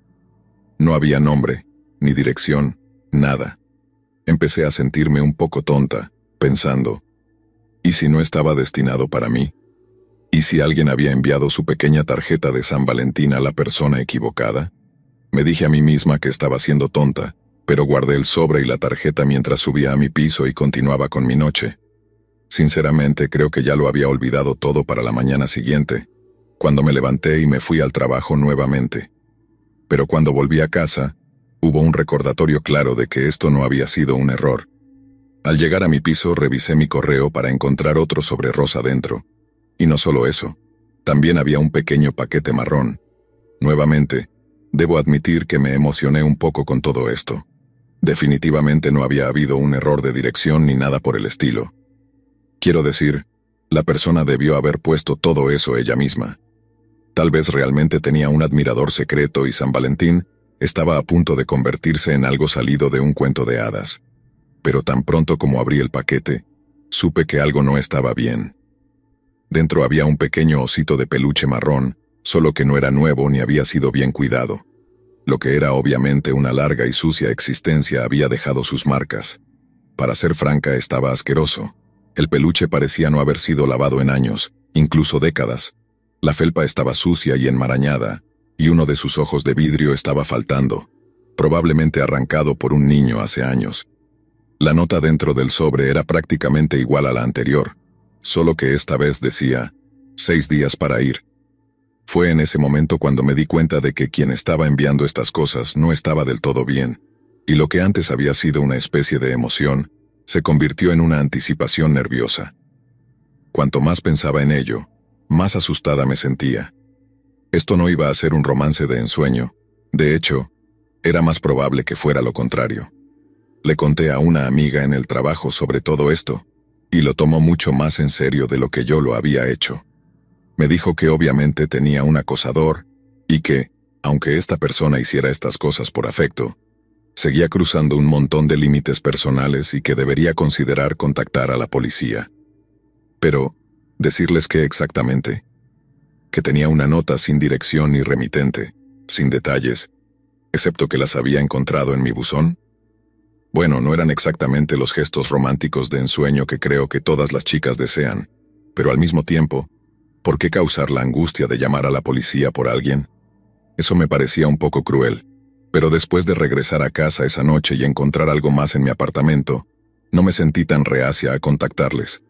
No había nombre, ni dirección, nada. Empecé a sentirme un poco tonta, pensando, ¿y si no estaba destinado para mí? ¿Y si alguien había enviado su pequeña tarjeta de San Valentín a la persona equivocada? Me dije a mí misma que estaba siendo tonta, pero guardé el sobre y la tarjeta mientras subía a mi piso y continuaba con mi noche. Sinceramente, creo que ya lo había olvidado todo para la mañana siguiente, cuando me levanté y me fui al trabajo nuevamente. Pero cuando volví a casa, hubo un recordatorio claro de que esto no había sido un error. Al llegar a mi piso, revisé mi correo para encontrar otro sobre rosa dentro. Y no solo eso, también había un pequeño paquete marrón. Nuevamente, debo admitir que me emocioné un poco con todo esto. Definitivamente no había habido un error de dirección ni nada por el estilo. Quiero decir, la persona debió haber puesto todo eso ella misma. Tal vez realmente tenía un admirador secreto y San Valentín estaba a punto de convertirse en algo salido de un cuento de hadas. Pero tan pronto como abrí el paquete, supe que algo no estaba bien. Dentro había un pequeño osito de peluche marrón, solo que no era nuevo ni había sido bien cuidado. Lo que era obviamente una larga y sucia existencia había dejado sus marcas. Para ser franca, estaba asqueroso. El peluche parecía no haber sido lavado en años, incluso décadas. La felpa estaba sucia y enmarañada, y uno de sus ojos de vidrio estaba faltando, probablemente arrancado por un niño hace años. La nota dentro del sobre era prácticamente igual a la anterior, solo que esta vez decía, 6 días para ir. Fue en ese momento cuando me di cuenta de que quien estaba enviando estas cosas no estaba del todo bien, y lo que antes había sido una especie de emoción, se convirtió en una anticipación nerviosa. Cuanto más pensaba en ello, más asustada me sentía. Esto no iba a ser un romance de ensueño, de hecho, era más probable que fuera lo contrario. Le conté a una amiga en el trabajo sobre todo esto, y lo tomó mucho más en serio de lo que yo lo había hecho. Me dijo que obviamente tenía un acosador, y que, aunque esta persona hiciera estas cosas por afecto, seguía cruzando un montón de límites personales y que debería considerar contactar a la policía. Pero, ¿decirles qué exactamente? Que tenía una nota sin dirección ni remitente, sin detalles, excepto que las había encontrado en mi buzón. Bueno, no eran exactamente los gestos románticos de ensueño que creo que todas las chicas desean, pero al mismo tiempo, ¿por qué causar la angustia de llamar a la policía por alguien? Eso me parecía un poco cruel, pero después de regresar a casa esa noche y encontrar algo más en mi apartamento, no me sentí tan reacia a contactarles.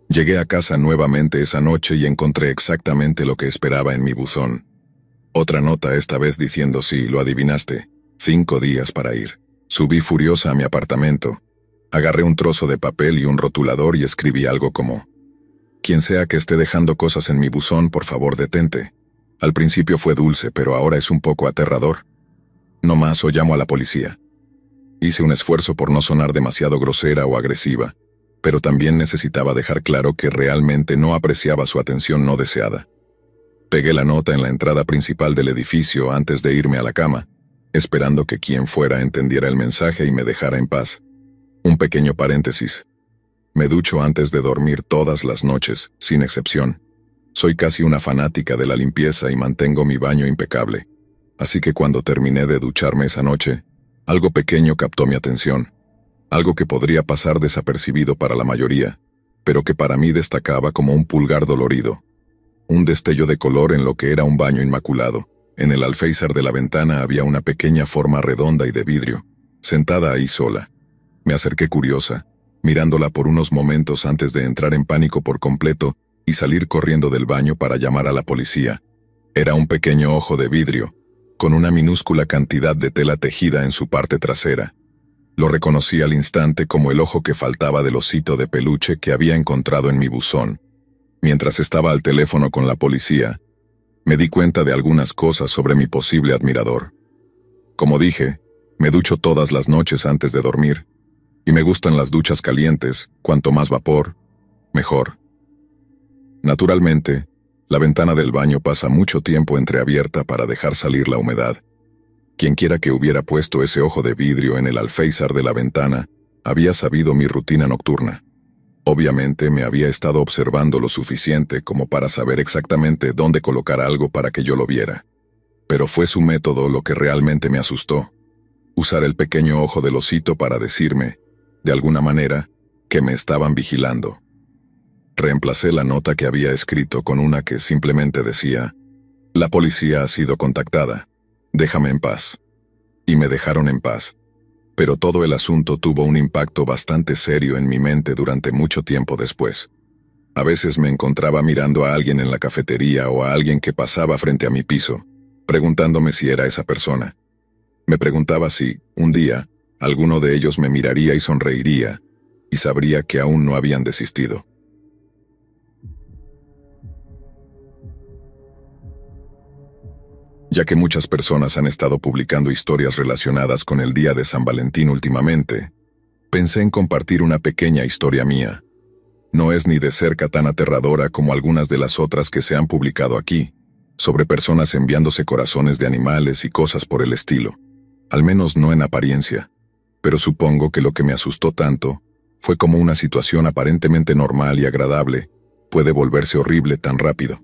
Llegué a casa nuevamente esa noche y encontré exactamente lo que esperaba en mi buzón. Otra nota esta vez diciendo sí, lo adivinaste, 5 días para ir. Subí furiosa a mi apartamento. Agarré un trozo de papel y un rotulador y escribí algo como: quien sea que esté dejando cosas en mi buzón, por favor detente. Al principio fue dulce, pero ahora es un poco aterrador. No más o llamo a la policía. Hice un esfuerzo por no sonar demasiado grosera o agresiva, pero también necesitaba dejar claro que realmente no apreciaba su atención no deseada. Pegué la nota en la entrada principal del edificio antes de irme a la cama, esperando que quien fuera entendiera el mensaje y me dejara en paz. Un pequeño paréntesis. Me ducho antes de dormir todas las noches, sin excepción. Soy casi una fanática de la limpieza y mantengo mi baño impecable. Así que cuando terminé de ducharme esa noche, algo pequeño captó mi atención. Algo que podría pasar desapercibido para la mayoría, pero que para mí destacaba como un pulgar dolorido. Un destello de color en lo que era un baño inmaculado. En el alféizar de la ventana había una pequeña forma redonda y de vidrio, sentada ahí sola. Me acerqué curiosa, mirándola por unos momentos antes de entrar en pánico por completo y salir corriendo del baño para llamar a la policía. Era un pequeño ojo de vidrio, con una minúscula cantidad de tela tejida en su parte trasera. Lo reconocí al instante como el ojo que faltaba del osito de peluche que había encontrado en mi buzón. Mientras estaba al teléfono con la policía, me di cuenta de algunas cosas sobre mi posible admirador. Como dije, me ducho todas las noches antes de dormir, y me gustan las duchas calientes, cuanto más vapor, mejor. Naturalmente, la ventana del baño pasa mucho tiempo entreabierta para dejar salir la humedad. Quienquiera que hubiera puesto ese ojo de vidrio en el alféizar de la ventana, había sabido mi rutina nocturna. Obviamente me había estado observando lo suficiente como para saber exactamente dónde colocar algo para que yo lo viera. Pero fue su método lo que realmente me asustó. Usar el pequeño ojo del osito para decirme, de alguna manera, que me estaban vigilando. Reemplacé la nota que había escrito con una que simplemente decía: la policía ha sido contactada, déjame en paz. Y me dejaron en paz. Pero todo el asunto tuvo un impacto bastante serio en mi mente durante mucho tiempo después. A veces me encontraba mirando a alguien en la cafetería o a alguien que pasaba frente a mi piso, preguntándome si era esa persona. Me preguntaba si, un día, alguno de ellos me miraría y sonreiría, y sabría que aún no habían desistido. Ya que muchas personas han estado publicando historias relacionadas con el día de San Valentín últimamente, pensé en compartir una pequeña historia mía. No es ni de cerca tan aterradora como algunas de las otras que se han publicado aquí, sobre personas enviándose corazones de animales y cosas por el estilo. Al menos no en apariencia, pero supongo que lo que me asustó tanto fue como una situación aparentemente normal y agradable puede volverse horrible tan rápido.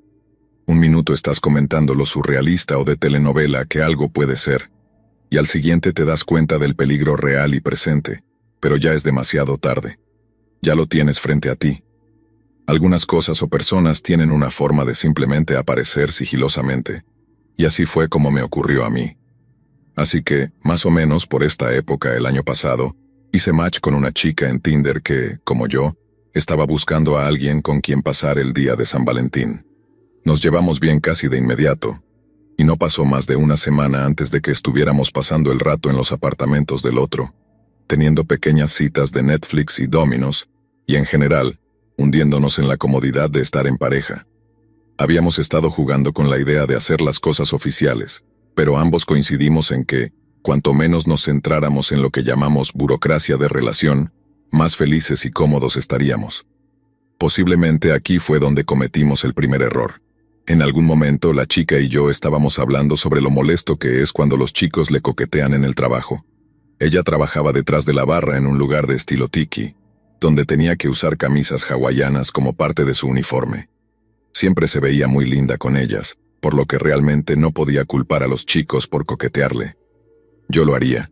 Un minuto estás comentando lo surrealista o de telenovela que algo puede ser, y al siguiente te das cuenta del peligro real y presente, pero ya es demasiado tarde. Ya lo tienes frente a ti. Algunas cosas o personas tienen una forma de simplemente aparecer sigilosamente, y así fue como me ocurrió a mí. Así que, más o menos por esta época el año pasado, hice match con una chica en Tinder que, como yo, estaba buscando a alguien con quien pasar el día de San Valentín. Nos llevamos bien casi de inmediato, y no pasó más de una semana antes de que estuviéramos pasando el rato en los apartamentos del otro, teniendo pequeñas citas de Netflix y Domino's, y en general, hundiéndonos en la comodidad de estar en pareja. Habíamos estado jugando con la idea de hacer las cosas oficiales, pero ambos coincidimos en que, cuanto menos nos centráramos en lo que llamamos burocracia de relación, más felices y cómodos estaríamos. Posiblemente aquí fue donde cometimos el primer error. En algún momento la chica y yo estábamos hablando sobre lo molesto que es cuando los chicos le coquetean en el trabajo. Ella trabajaba detrás de la barra en un lugar de estilo tiki, donde tenía que usar camisas hawaianas como parte de su uniforme. Siempre se veía muy linda con ellas, por lo que realmente no podía culpar a los chicos por coquetearle. Yo lo haría.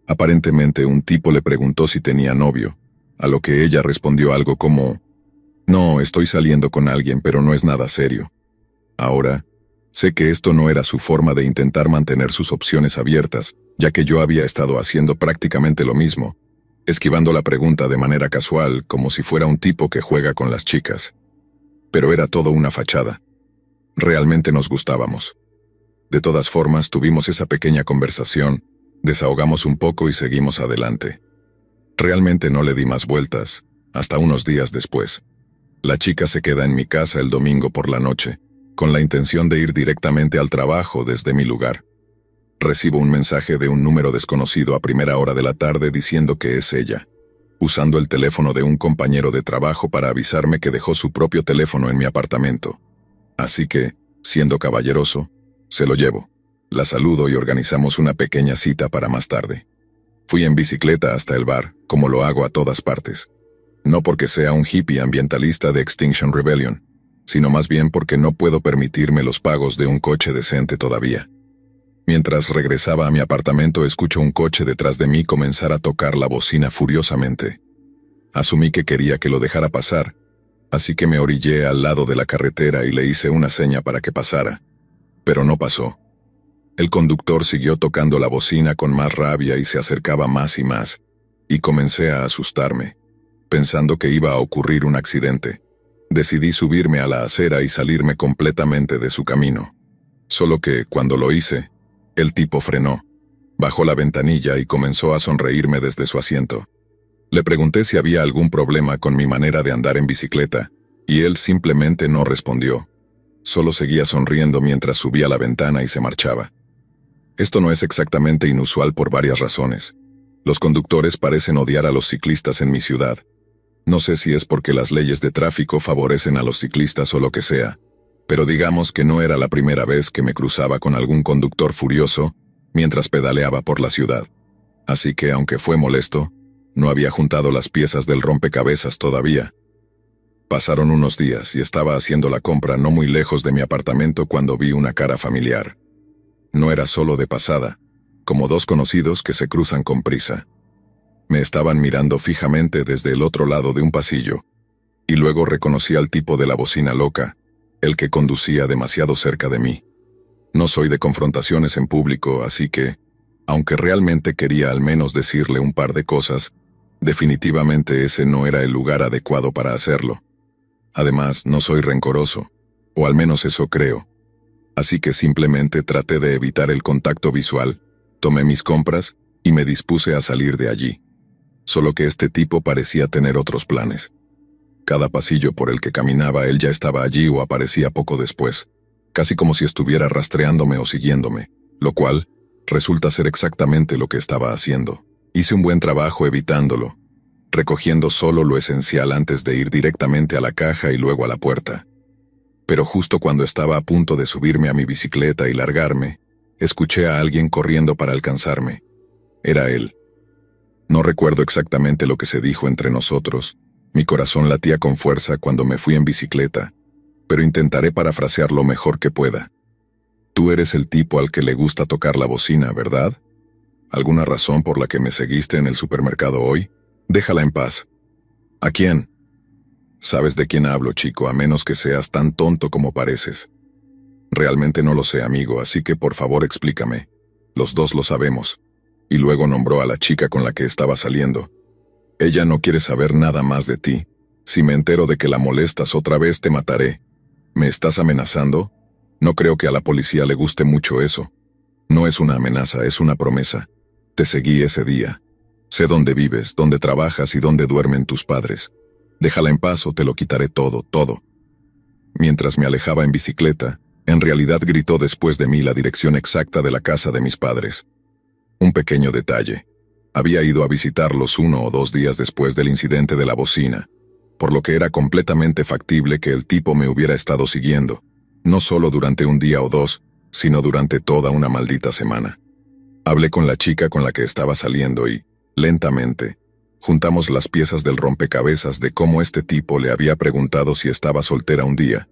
Aparentemente un tipo le preguntó si tenía novio, a lo que ella respondió algo como: «No, estoy saliendo con alguien, pero no es nada serio». Ahora, sé que esto no era su forma de intentar mantener sus opciones abiertas, ya que yo había estado haciendo prácticamente lo mismo, esquivando la pregunta de manera casual, como si fuera un tipo que juega con las chicas. Pero era todo una fachada. Realmente nos gustábamos. De todas formas, tuvimos esa pequeña conversación, desahogamos un poco y seguimos adelante. Realmente no le di más vueltas, hasta unos días después. La chica se queda en mi casa el domingo por la noche, con la intención de ir directamente al trabajo desde mi lugar. Recibo un mensaje de un número desconocido a primera hora de la tarde diciendo que es ella, usando el teléfono de un compañero de trabajo para avisarme que dejó su propio teléfono en mi apartamento. Así que, siendo caballeroso, se lo llevo. La saludo y organizamos una pequeña cita para más tarde. Fui en bicicleta hasta el bar, como lo hago a todas partes. No porque sea un hippie ambientalista de Extinction Rebellion, sino más bien porque no puedo permitirme los pagos de un coche decente todavía. Mientras regresaba a mi apartamento, escucho un coche detrás de mí comenzar a tocar la bocina furiosamente. Asumí que quería que lo dejara pasar, así que me orillé al lado de la carretera y le hice una seña para que pasara. Pero no pasó. El conductor siguió tocando la bocina con más rabia y se acercaba más y más, y comencé a asustarme, pensando que iba a ocurrir un accidente. Decidí subirme a la acera y salirme completamente de su camino. Solo que, cuando lo hice, el tipo frenó, bajó la ventanilla y comenzó a sonreírme desde su asiento. Le pregunté si había algún problema con mi manera de andar en bicicleta, y él simplemente no respondió. Solo seguía sonriendo mientras subía la ventana y se marchaba. Esto no es exactamente inusual por varias razones. Los conductores parecen odiar a los ciclistas en mi ciudad. No sé si es porque las leyes de tráfico favorecen a los ciclistas o lo que sea, pero digamos que no era la primera vez que me cruzaba con algún conductor furioso mientras pedaleaba por la ciudad. Así que, aunque fue molesto, no había juntado las piezas del rompecabezas todavía. Pasaron unos días y estaba haciendo la compra no muy lejos de mi apartamento cuando vi una cara familiar. No era solo de pasada, como dos conocidos que se cruzan con prisa. Me estaban mirando fijamente desde el otro lado de un pasillo, y luego reconocí al tipo de la bocina loca, el que conducía demasiado cerca de mí. No soy de confrontaciones en público, así que, aunque realmente quería al menos decirle un par de cosas, definitivamente ese no era el lugar adecuado para hacerlo. Además, no soy rencoroso, o al menos eso creo. Así que simplemente traté de evitar el contacto visual, tomé mis compras y me dispuse a salir de allí. Solo que este tipo parecía tener otros planes. Cada pasillo por el que caminaba él ya estaba allí o aparecía poco después, casi como si estuviera rastreándome o siguiéndome, lo cual resulta ser exactamente lo que estaba haciendo. Hice un buen trabajo evitándolo, recogiendo solo lo esencial antes de ir directamente a la caja y luego a la puerta. Pero justo cuando estaba a punto de subirme a mi bicicleta y largarme, escuché a alguien corriendo para alcanzarme. Era él. No recuerdo exactamente lo que se dijo entre nosotros. Mi corazón latía con fuerza cuando me fui en bicicleta, pero intentaré parafrasear lo mejor que pueda. Tú eres el tipo al que le gusta tocar la bocina, ¿verdad? ¿Alguna razón por la que me seguiste en el supermercado hoy? Déjala en paz. ¿A quién? Sabes de quién hablo, chico, a menos que seas tan tonto como pareces. Realmente no lo sé, amigo, así que por favor explícame. Los dos lo sabemos. Y luego nombró a la chica con la que estaba saliendo. Ella no quiere saber nada más de ti. Si me entero de que la molestas otra vez, te mataré. ¿Me estás amenazando? No creo que a la policía le guste mucho eso. No es una amenaza, es una promesa. Te seguí ese día. Sé dónde vives, dónde trabajas y dónde duermen tus padres. Déjala en paz o te lo quitaré todo, todo. Mientras me alejaba en bicicleta, en realidad gritó después de mí la dirección exacta de la casa de mis padres. Un pequeño detalle. Había ido a visitarlos 1 o 2 días después del incidente de la bocina, por lo que era completamente factible que el tipo me hubiera estado siguiendo, no solo durante un día o 2, sino durante toda una maldita semana. Hablé con la chica con la que estaba saliendo y, lentamente, juntamos las piezas del rompecabezas de cómo este tipo le había preguntado si estaba soltera un día,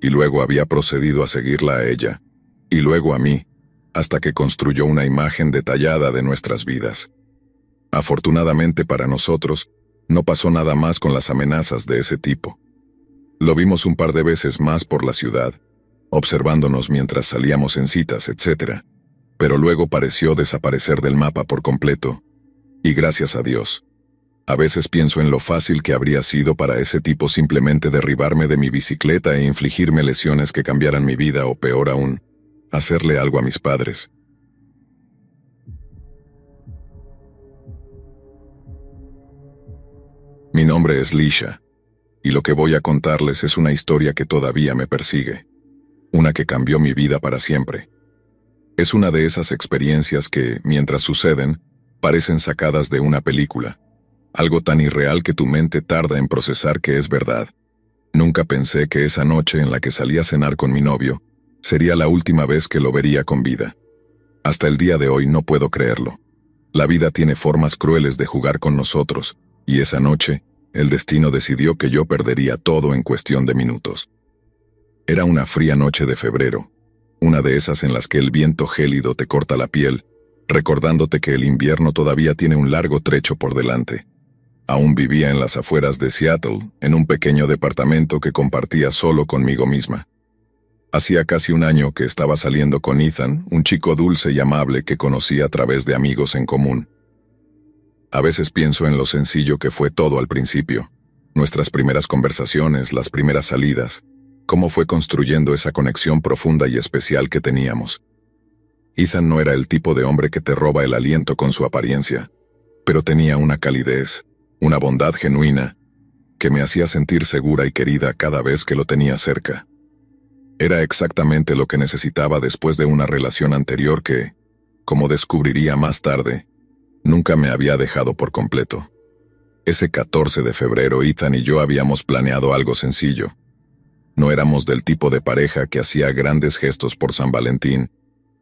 y luego había procedido a seguirla a ella, y luego a mí, hasta que construyó una imagen detallada de nuestras vidas. Afortunadamente para nosotros, no pasó nada más con las amenazas de ese tipo. Lo vimos un par de veces más por la ciudad, observándonos mientras salíamos en citas, etc. Pero luego pareció desaparecer del mapa por completo, y gracias a Dios. A veces pienso en lo fácil que habría sido para ese tipo simplemente derribarme de mi bicicleta e infligirme lesiones que cambiaran mi vida o peor aún, hacerle algo a mis padres. Mi nombre es Lisha, y lo que voy a contarles es una historia que todavía me persigue, una que cambió mi vida para siempre. Es una de esas experiencias que, mientras suceden, parecen sacadas de una película, algo tan irreal que tu mente tarda en procesar que es verdad. Nunca pensé que esa noche en la que salí a cenar con mi novio sería la última vez que lo vería con vida. Hasta el día de hoy no puedo creerlo. La vida tiene formas crueles de jugar con nosotros, y esa noche, el destino decidió que yo perdería todo en cuestión de minutos. Era una fría noche de febrero, una de esas en las que el viento gélido te corta la piel, recordándote que el invierno todavía tiene un largo trecho por delante. Aún vivía en las afueras de Seattle, en un pequeño departamento que compartía solo conmigo misma. Hacía casi un año que estaba saliendo con Ethan, un chico dulce y amable que conocí a través de amigos en común. A veces pienso en lo sencillo que fue todo al principio, nuestras primeras conversaciones, las primeras salidas, cómo fue construyendo esa conexión profunda y especial que teníamos. Ethan no era el tipo de hombre que te roba el aliento con su apariencia, pero tenía una calidez, una bondad genuina, que me hacía sentir segura y querida cada vez que lo tenía cerca. Era exactamente lo que necesitaba después de una relación anterior que, como descubriría más tarde, nunca me había dejado por completo. Ese 14 de febrero, Ethan y yo habíamos planeado algo sencillo. No éramos del tipo de pareja que hacía grandes gestos por San Valentín,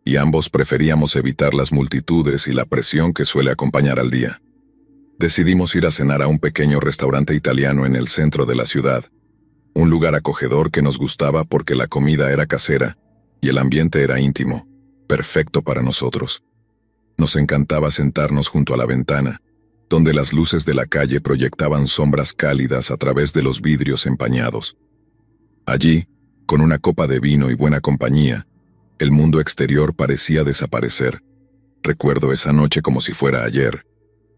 y ambos preferíamos evitar las multitudes y la presión que suele acompañar al día. Decidimos ir a cenar a un pequeño restaurante italiano en el centro de la ciudad, un lugar acogedor que nos gustaba porque la comida era casera y el ambiente era íntimo, perfecto para nosotros. Nos encantaba sentarnos junto a la ventana, donde las luces de la calle proyectaban sombras cálidas a través de los vidrios empañados. Allí, con una copa de vino y buena compañía, el mundo exterior parecía desaparecer. Recuerdo esa noche como si fuera ayer.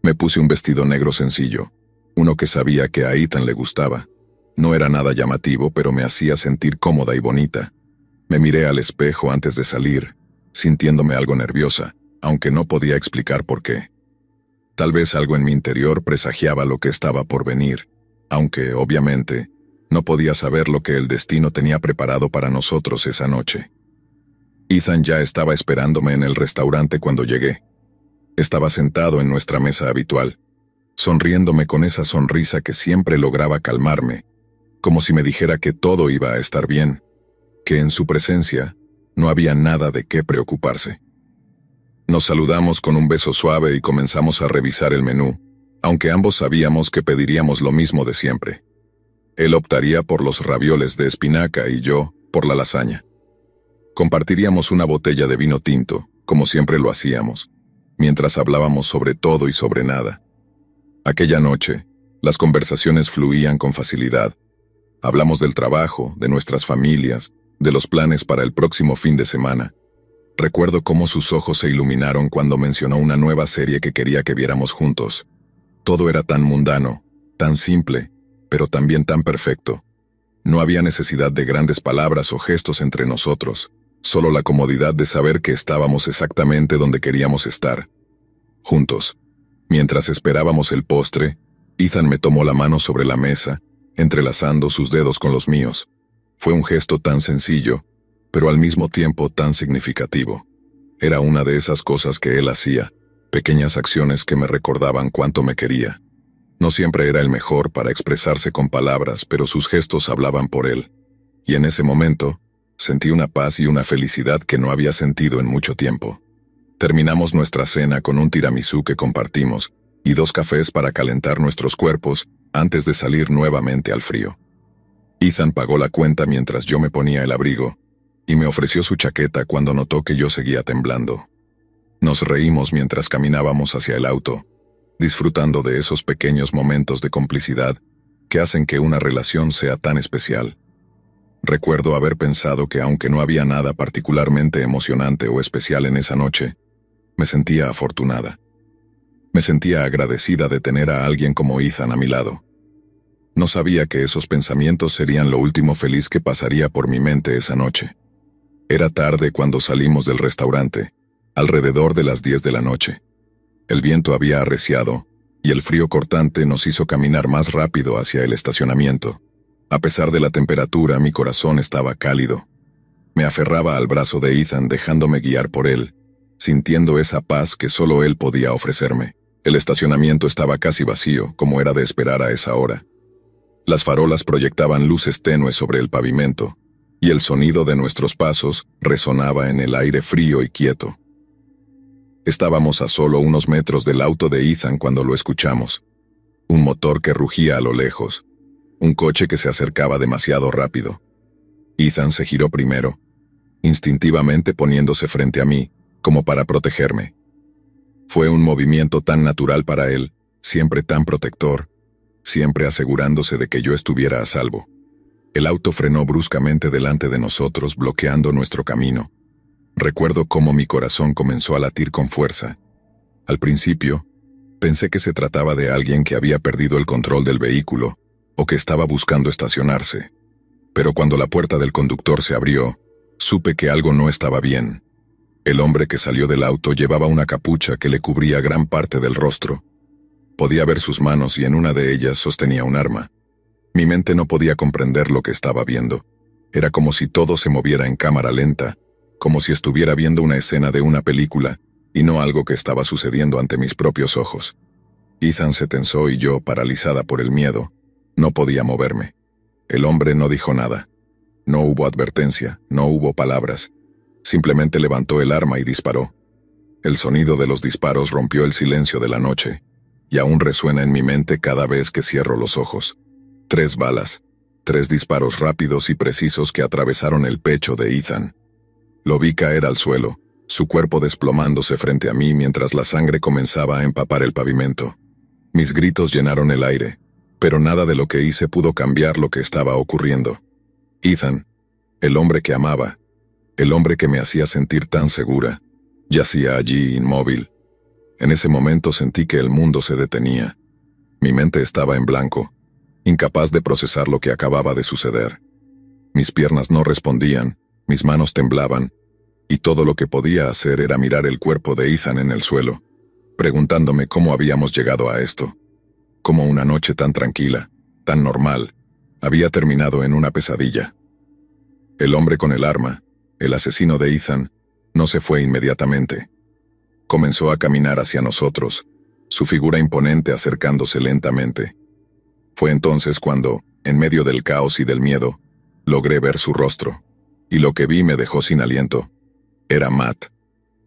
Me puse un vestido negro sencillo, uno que sabía que a Ethan le gustaba. No era nada llamativo, pero me hacía sentir cómoda y bonita. Me miré al espejo antes de salir, sintiéndome algo nerviosa, aunque no podía explicar por qué. Tal vez algo en mi interior presagiaba lo que estaba por venir, aunque, obviamente, no podía saber lo que el destino tenía preparado para nosotros esa noche. Ethan ya estaba esperándome en el restaurante cuando llegué. Estaba sentado en nuestra mesa habitual, sonriéndome con esa sonrisa que siempre lograba calmarme, como si me dijera que todo iba a estar bien, que en su presencia no había nada de qué preocuparse. Nos saludamos con un beso suave y comenzamos a revisar el menú, aunque ambos sabíamos que pediríamos lo mismo de siempre. Él optaría por los ravioles de espinaca y yo por la lasaña. Compartiríamos una botella de vino tinto, como siempre lo hacíamos, mientras hablábamos sobre todo y sobre nada. Aquella noche, las conversaciones fluían con facilidad. Hablamos del trabajo, de nuestras familias, de los planes para el próximo fin de semana. Recuerdo cómo sus ojos se iluminaron cuando mencionó una nueva serie que quería que viéramos juntos. Todo era tan mundano, tan simple, pero también tan perfecto. No había necesidad de grandes palabras o gestos entre nosotros, solo la comodidad de saber que estábamos exactamente donde queríamos estar, juntos. Mientras esperábamos el postre, Ethan me tomó la mano sobre la mesa, entrelazando sus dedos con los míos. Fue un gesto tan sencillo, pero al mismo tiempo tan significativo. Era una de esas cosas que él hacía, pequeñas acciones que me recordaban cuánto me quería. No siempre era el mejor para expresarse con palabras, pero sus gestos hablaban por él. Y en ese momento, sentí una paz y una felicidad que no había sentido en mucho tiempo. Terminamos nuestra cena con un tiramisú que compartimos y 2 cafés para calentar nuestros cuerpos antes de salir nuevamente al frío. Ethan pagó la cuenta mientras yo me ponía el abrigo y me ofreció su chaqueta cuando notó que yo seguía temblando. Nos reímos mientras caminábamos hacia el auto, disfrutando de esos pequeños momentos de complicidad que hacen que una relación sea tan especial. Recuerdo haber pensado que aunque no había nada particularmente emocionante o especial en esa noche, me sentía afortunada. Me sentía agradecida de tener a alguien como Ethan a mi lado. No sabía que esos pensamientos serían lo último feliz que pasaría por mi mente esa noche. Era tarde cuando salimos del restaurante, alrededor de las 10 de la noche. El viento había arreciado, y el frío cortante nos hizo caminar más rápido hacia el estacionamiento. A pesar de la temperatura, mi corazón estaba cálido. Me aferraba al brazo de Ethan dejándome guiar por él, sintiendo esa paz que solo él podía ofrecerme. El estacionamiento estaba casi vacío, como era de esperar a esa hora. Las farolas proyectaban luces tenues sobre el pavimento, y el sonido de nuestros pasos resonaba en el aire frío y quieto. Estábamos a solo unos metros del auto de Ethan cuando lo escuchamos. Un motor que rugía a lo lejos. Un coche que se acercaba demasiado rápido. Ethan se giró primero, instintivamente poniéndose frente a mí, como para protegerme. Fue un movimiento tan natural para él, siempre tan protector, siempre asegurándose de que yo estuviera a salvo. El auto frenó bruscamente delante de nosotros, bloqueando nuestro camino. Recuerdo cómo mi corazón comenzó a latir con fuerza. Al principio, pensé que se trataba de alguien que había perdido el control del vehículo o que estaba buscando estacionarse. Pero cuando la puerta del conductor se abrió, supe que algo no estaba bien. El hombre que salió del auto llevaba una capucha que le cubría gran parte del rostro. Podía ver sus manos y en una de ellas sostenía un arma. Mi mente no podía comprender lo que estaba viendo. Era como si todo se moviera en cámara lenta, como si estuviera viendo una escena de una película y no algo que estaba sucediendo ante mis propios ojos. Ethan se tensó y yo, paralizada por el miedo, no podía moverme. El hombre no dijo nada. No hubo advertencia, no hubo palabras. Simplemente levantó el arma y disparó. El sonido de los disparos rompió el silencio de la noche, y aún resuena en mi mente cada vez que cierro los ojos. 3 balas, 3 disparos rápidos y precisos que atravesaron el pecho de Ethan. Lo vi caer al suelo, su cuerpo desplomándose frente a mí mientras la sangre comenzaba a empapar el pavimento. Mis gritos llenaron el aire, pero nada de lo que hice pudo cambiar lo que estaba ocurriendo. Ethan, el hombre que amaba, el hombre que me hacía sentir tan segura, yacía allí inmóvil. En ese momento sentí que el mundo se detenía. Mi mente estaba en blanco, incapaz de procesar lo que acababa de suceder. Mis piernas no respondían, mis manos temblaban, y todo lo que podía hacer era mirar el cuerpo de Ethan en el suelo, preguntándome cómo habíamos llegado a esto. Cómo una noche tan tranquila, tan normal, había terminado en una pesadilla. El hombre con el arma, el asesino de Ethan, no se fue inmediatamente. Comenzó a caminar hacia nosotros, su figura imponente acercándose lentamente. Fue entonces cuando, en medio del caos y del miedo, logré ver su rostro, y lo que vi me dejó sin aliento. Era Matt.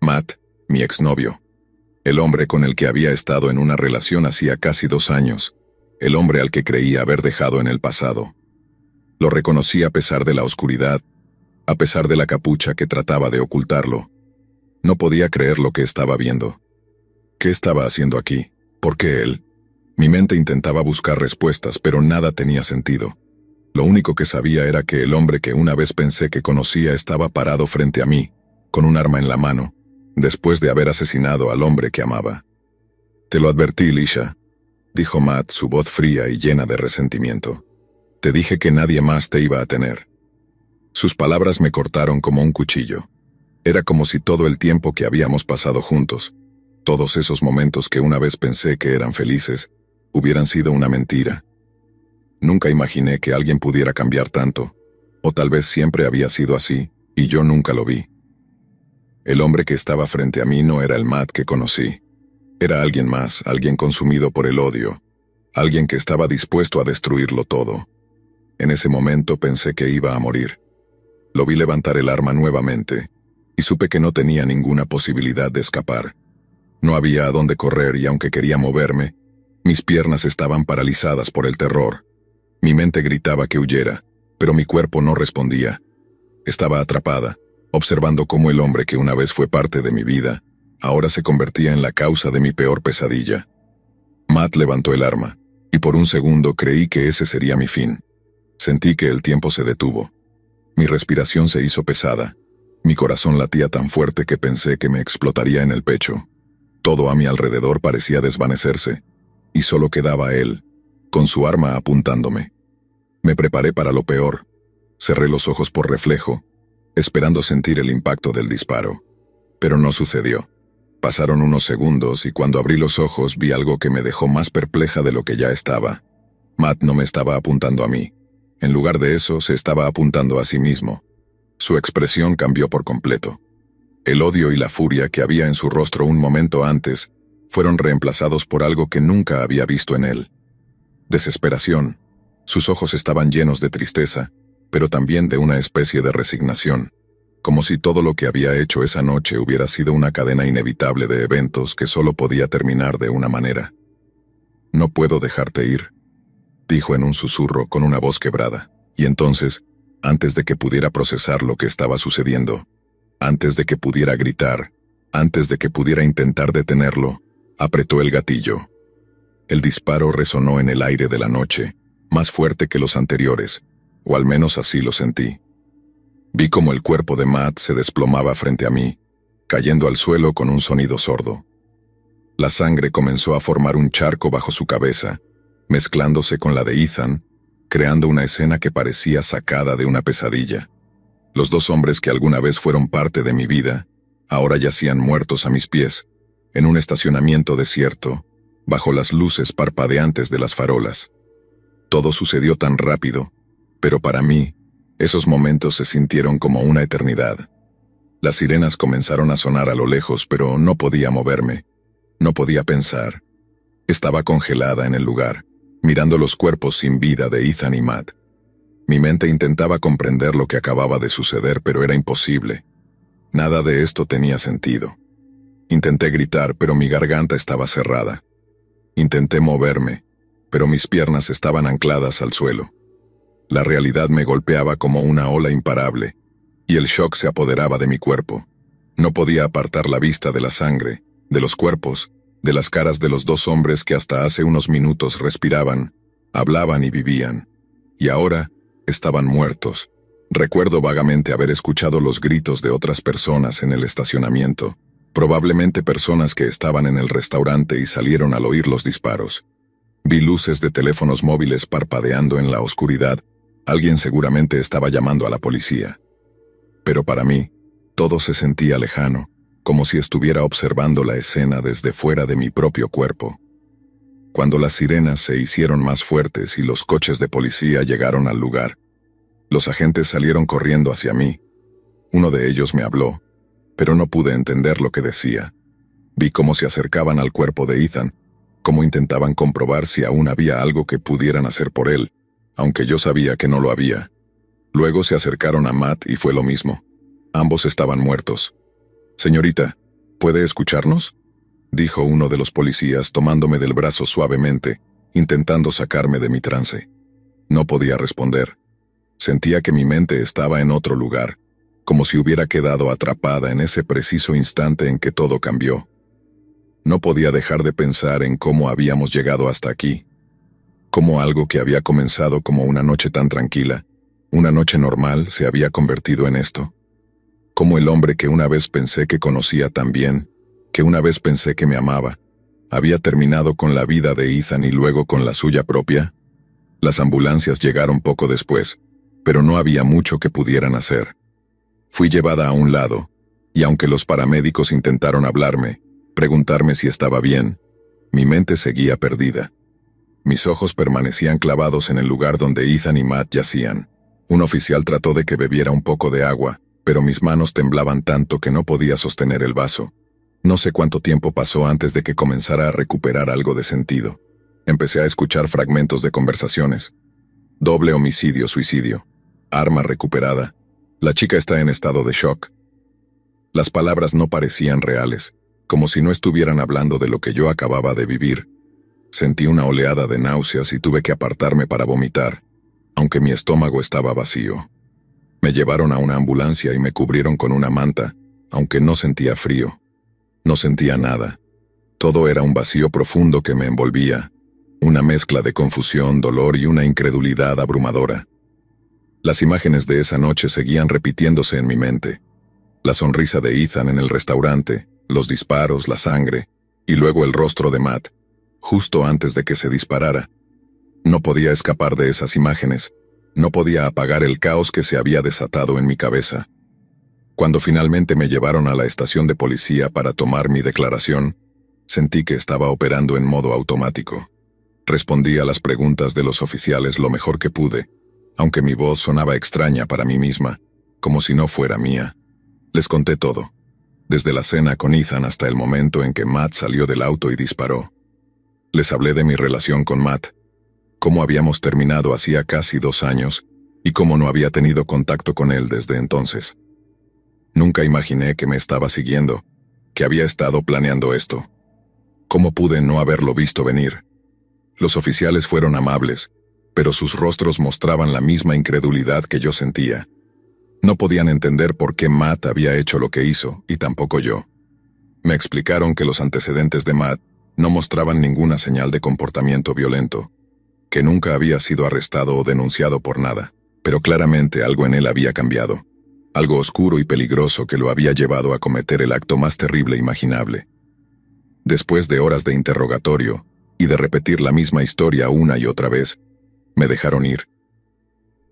Matt, mi exnovio. El hombre con el que había estado en una relación hacía casi 2 años, el hombre al que creía haber dejado en el pasado. Lo reconocí a pesar de la oscuridad, a pesar de la capucha que trataba de ocultarlo. No podía creer lo que estaba viendo. ¿Qué estaba haciendo aquí? ¿Por qué él? Mi mente intentaba buscar respuestas, pero nada tenía sentido. Lo único que sabía era que el hombre que una vez pensé que conocía estaba parado frente a mí, con un arma en la mano, después de haber asesinado al hombre que amaba. «Te lo advertí, Lisha», dijo Matt, su voz fría y llena de resentimiento. Te dije que nadie más te iba a tener. Sus palabras me cortaron como un cuchillo. Era como si todo el tiempo que habíamos pasado juntos, todos esos momentos que una vez pensé que eran felices, hubieran sido una mentira. Nunca imaginé que alguien pudiera cambiar tanto, o tal vez siempre había sido así, y yo nunca lo vi. El hombre que estaba frente a mí no era el Matt que conocí. Era alguien más, alguien consumido por el odio, alguien que estaba dispuesto a destruirlo todo. En ese momento pensé que iba a morir. Lo vi levantar el arma nuevamente, y supe que no tenía ninguna posibilidad de escapar. No había a dónde correr y aunque quería moverme, mis piernas estaban paralizadas por el terror. Mi mente gritaba que huyera, pero mi cuerpo no respondía. Estaba atrapada, observando cómo el hombre que una vez fue parte de mi vida, ahora se convertía en la causa de mi peor pesadilla. Matt levantó el arma, y por un segundo creí que ese sería mi fin. Sentí que el tiempo se detuvo. Mi respiración se hizo pesada. Mi corazón latía tan fuerte que pensé que me explotaría en el pecho. Todo a mi alrededor parecía desvanecerse, y solo quedaba él, con su arma apuntándome. Me preparé para lo peor. Cerré los ojos por reflejo, esperando sentir el impacto del disparo. Pero no sucedió. Pasaron unos segundos y cuando abrí los ojos vi algo que me dejó más perpleja de lo que ya estaba. Matt no me estaba apuntando a mí. En lugar de eso, se estaba apuntando a sí mismo. Su expresión cambió por completo. El odio y la furia que había en su rostro un momento antes fueron reemplazados por algo que nunca había visto en él. Desesperación. Sus ojos estaban llenos de tristeza, pero también de una especie de resignación, como si todo lo que había hecho esa noche hubiera sido una cadena inevitable de eventos que solo podía terminar de una manera. «No puedo dejarte ir», dijo en un susurro con una voz quebrada, y entonces, antes de que pudiera procesar lo que estaba sucediendo, antes de que pudiera gritar, antes de que pudiera intentar detenerlo, apretó el gatillo. El disparo resonó en el aire de la noche, más fuerte que los anteriores, o al menos así lo sentí. Vi como el cuerpo de Matt se desplomaba frente a mí, cayendo al suelo con un sonido sordo. La sangre comenzó a formar un charco bajo su cabeza, mezclándose con la de Ethan, creando una escena que parecía sacada de una pesadilla. Los dos hombres que alguna vez fueron parte de mi vida, ahora yacían muertos a mis pies, en un estacionamiento desierto, bajo las luces parpadeantes de las farolas. Todo sucedió tan rápido, pero para mí, esos momentos se sintieron como una eternidad. Las sirenas comenzaron a sonar a lo lejos, pero no podía moverme, no podía pensar. Estaba congelada en el lugar, mirando los cuerpos sin vida de Ethan y Matt. Mi mente intentaba comprender lo que acababa de suceder, pero era imposible. Nada de esto tenía sentido. Intenté gritar, pero mi garganta estaba cerrada. Intenté moverme, pero mis piernas estaban ancladas al suelo. La realidad me golpeaba como una ola imparable, y el shock se apoderaba de mi cuerpo. No podía apartar la vista de la sangre, de los cuerpos, de las caras de los dos hombres que hasta hace unos minutos respiraban, hablaban y vivían. Y ahora estaban muertos. Recuerdo vagamente haber escuchado los gritos de otras personas en el estacionamiento, probablemente personas que estaban en el restaurante y salieron al oír los disparos. Vi luces de teléfonos móviles parpadeando en la oscuridad. Alguien seguramente estaba llamando a la policía. Pero para mí, todo se sentía lejano, como si estuviera observando la escena desde fuera de mi propio cuerpo. Cuando las sirenas se hicieron más fuertes y los coches de policía llegaron al lugar, los agentes salieron corriendo hacia mí. Uno de ellos me habló, pero no pude entender lo que decía. Vi cómo se acercaban al cuerpo de Ethan, cómo intentaban comprobar si aún había algo que pudieran hacer por él, aunque yo sabía que no lo había. Luego se acercaron a Matt y fue lo mismo. Ambos estaban muertos. «Señorita, ¿puede escucharnos?», dijo uno de los policías tomándome del brazo suavemente, intentando sacarme de mi trance. No podía responder. Sentía que mi mente estaba en otro lugar, como si hubiera quedado atrapada en ese preciso instante en que todo cambió. No podía dejar de pensar en cómo habíamos llegado hasta aquí, cómo algo que había comenzado como una noche tan tranquila, una noche normal, se había convertido en esto. Cómo el hombre que una vez pensé que conocía tan bien, que una vez pensé que me amaba, había terminado con la vida de Ethan y luego con la suya propia. Las ambulancias llegaron poco después, pero no había mucho que pudieran hacer. Fui llevada a un lado, y aunque los paramédicos intentaron hablarme, preguntarme si estaba bien, mi mente seguía perdida. Mis ojos permanecían clavados en el lugar donde Ethan y Matt yacían. Un oficial trató de que bebiera un poco de agua, pero mis manos temblaban tanto que no podía sostener el vaso. No sé cuánto tiempo pasó antes de que comenzara a recuperar algo de sentido. Empecé a escuchar fragmentos de conversaciones. Doble homicidio, suicidio. Arma recuperada. La chica está en estado de shock. Las palabras no parecían reales, como si no estuvieran hablando de lo que yo acababa de vivir. Sentí una oleada de náuseas y tuve que apartarme para vomitar, aunque mi estómago estaba vacío. Me llevaron a una ambulancia y me cubrieron con una manta, aunque no sentía frío. No sentía nada. Todo era un vacío profundo que me envolvía, una mezcla de confusión, dolor y una incredulidad abrumadora. Las imágenes de esa noche seguían repitiéndose en mi mente. La sonrisa de Ethan en el restaurante, los disparos, la sangre, y luego el rostro de Matt, justo antes de que se disparara. No podía escapar de esas imágenes, no podía apagar el caos que se había desatado en mi cabeza. Cuando finalmente me llevaron a la estación de policía para tomar mi declaración, sentí que estaba operando en modo automático. Respondí a las preguntas de los oficiales lo mejor que pude, aunque mi voz sonaba extraña para mí misma, como si no fuera mía. Les conté todo, desde la cena con Ethan hasta el momento en que Matt salió del auto y disparó. Les hablé de mi relación con Matt, cómo habíamos terminado hacía casi 2 años y cómo no había tenido contacto con él desde entonces. Nunca imaginé que me estaba siguiendo, que había estado planeando esto. ¿Cómo pude no haberlo visto venir? Los oficiales fueron amables, pero sus rostros mostraban la misma incredulidad que yo sentía. No podían entender por qué Matt había hecho lo que hizo, y tampoco yo. Me explicaron que los antecedentes de Matt no mostraban ninguna señal de comportamiento violento, que nunca había sido arrestado o denunciado por nada, pero claramente algo en él había cambiado, algo oscuro y peligroso que lo había llevado a cometer el acto más terrible imaginable. Después de horas de interrogatorio, y de repetir la misma historia una y otra vez, me dejaron ir.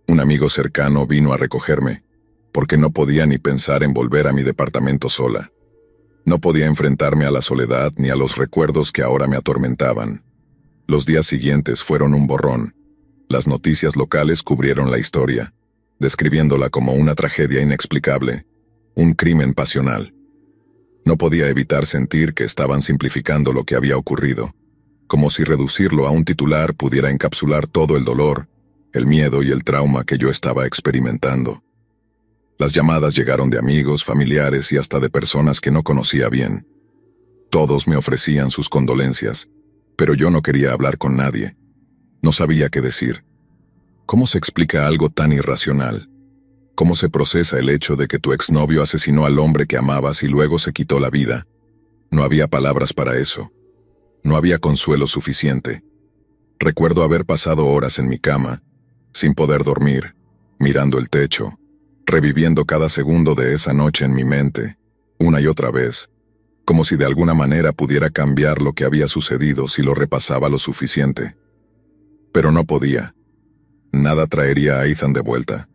Un amigo cercano vino a recogerme, porque no podía ni pensar en volver a mi departamento sola. No podía enfrentarme a la soledad ni a los recuerdos que ahora me atormentaban. Los días siguientes fueron un borrón. Las noticias locales cubrieron la historia, describiéndola como una tragedia inexplicable, un crimen pasional. No podía evitar sentir que estaban simplificando lo que había ocurrido, como si reducirlo a un titular pudiera encapsular todo el dolor, el miedo y el trauma que yo estaba experimentando. Las llamadas llegaron de amigos, familiares y hasta de personas que no conocía bien. Todos me ofrecían sus condolencias, pero yo no quería hablar con nadie. No sabía qué decir. ¿Cómo se explica algo tan irracional? ¿Cómo se procesa el hecho de que tu exnovio asesinó al hombre que amabas y luego se quitó la vida? No había palabras para eso. No había consuelo suficiente. Recuerdo haber pasado horas en mi cama, sin poder dormir, mirando el techo, reviviendo cada segundo de esa noche en mi mente, una y otra vez, como si de alguna manera pudiera cambiar lo que había sucedido si lo repasaba lo suficiente. Pero no podía. Nada traería a Ethan de vuelta.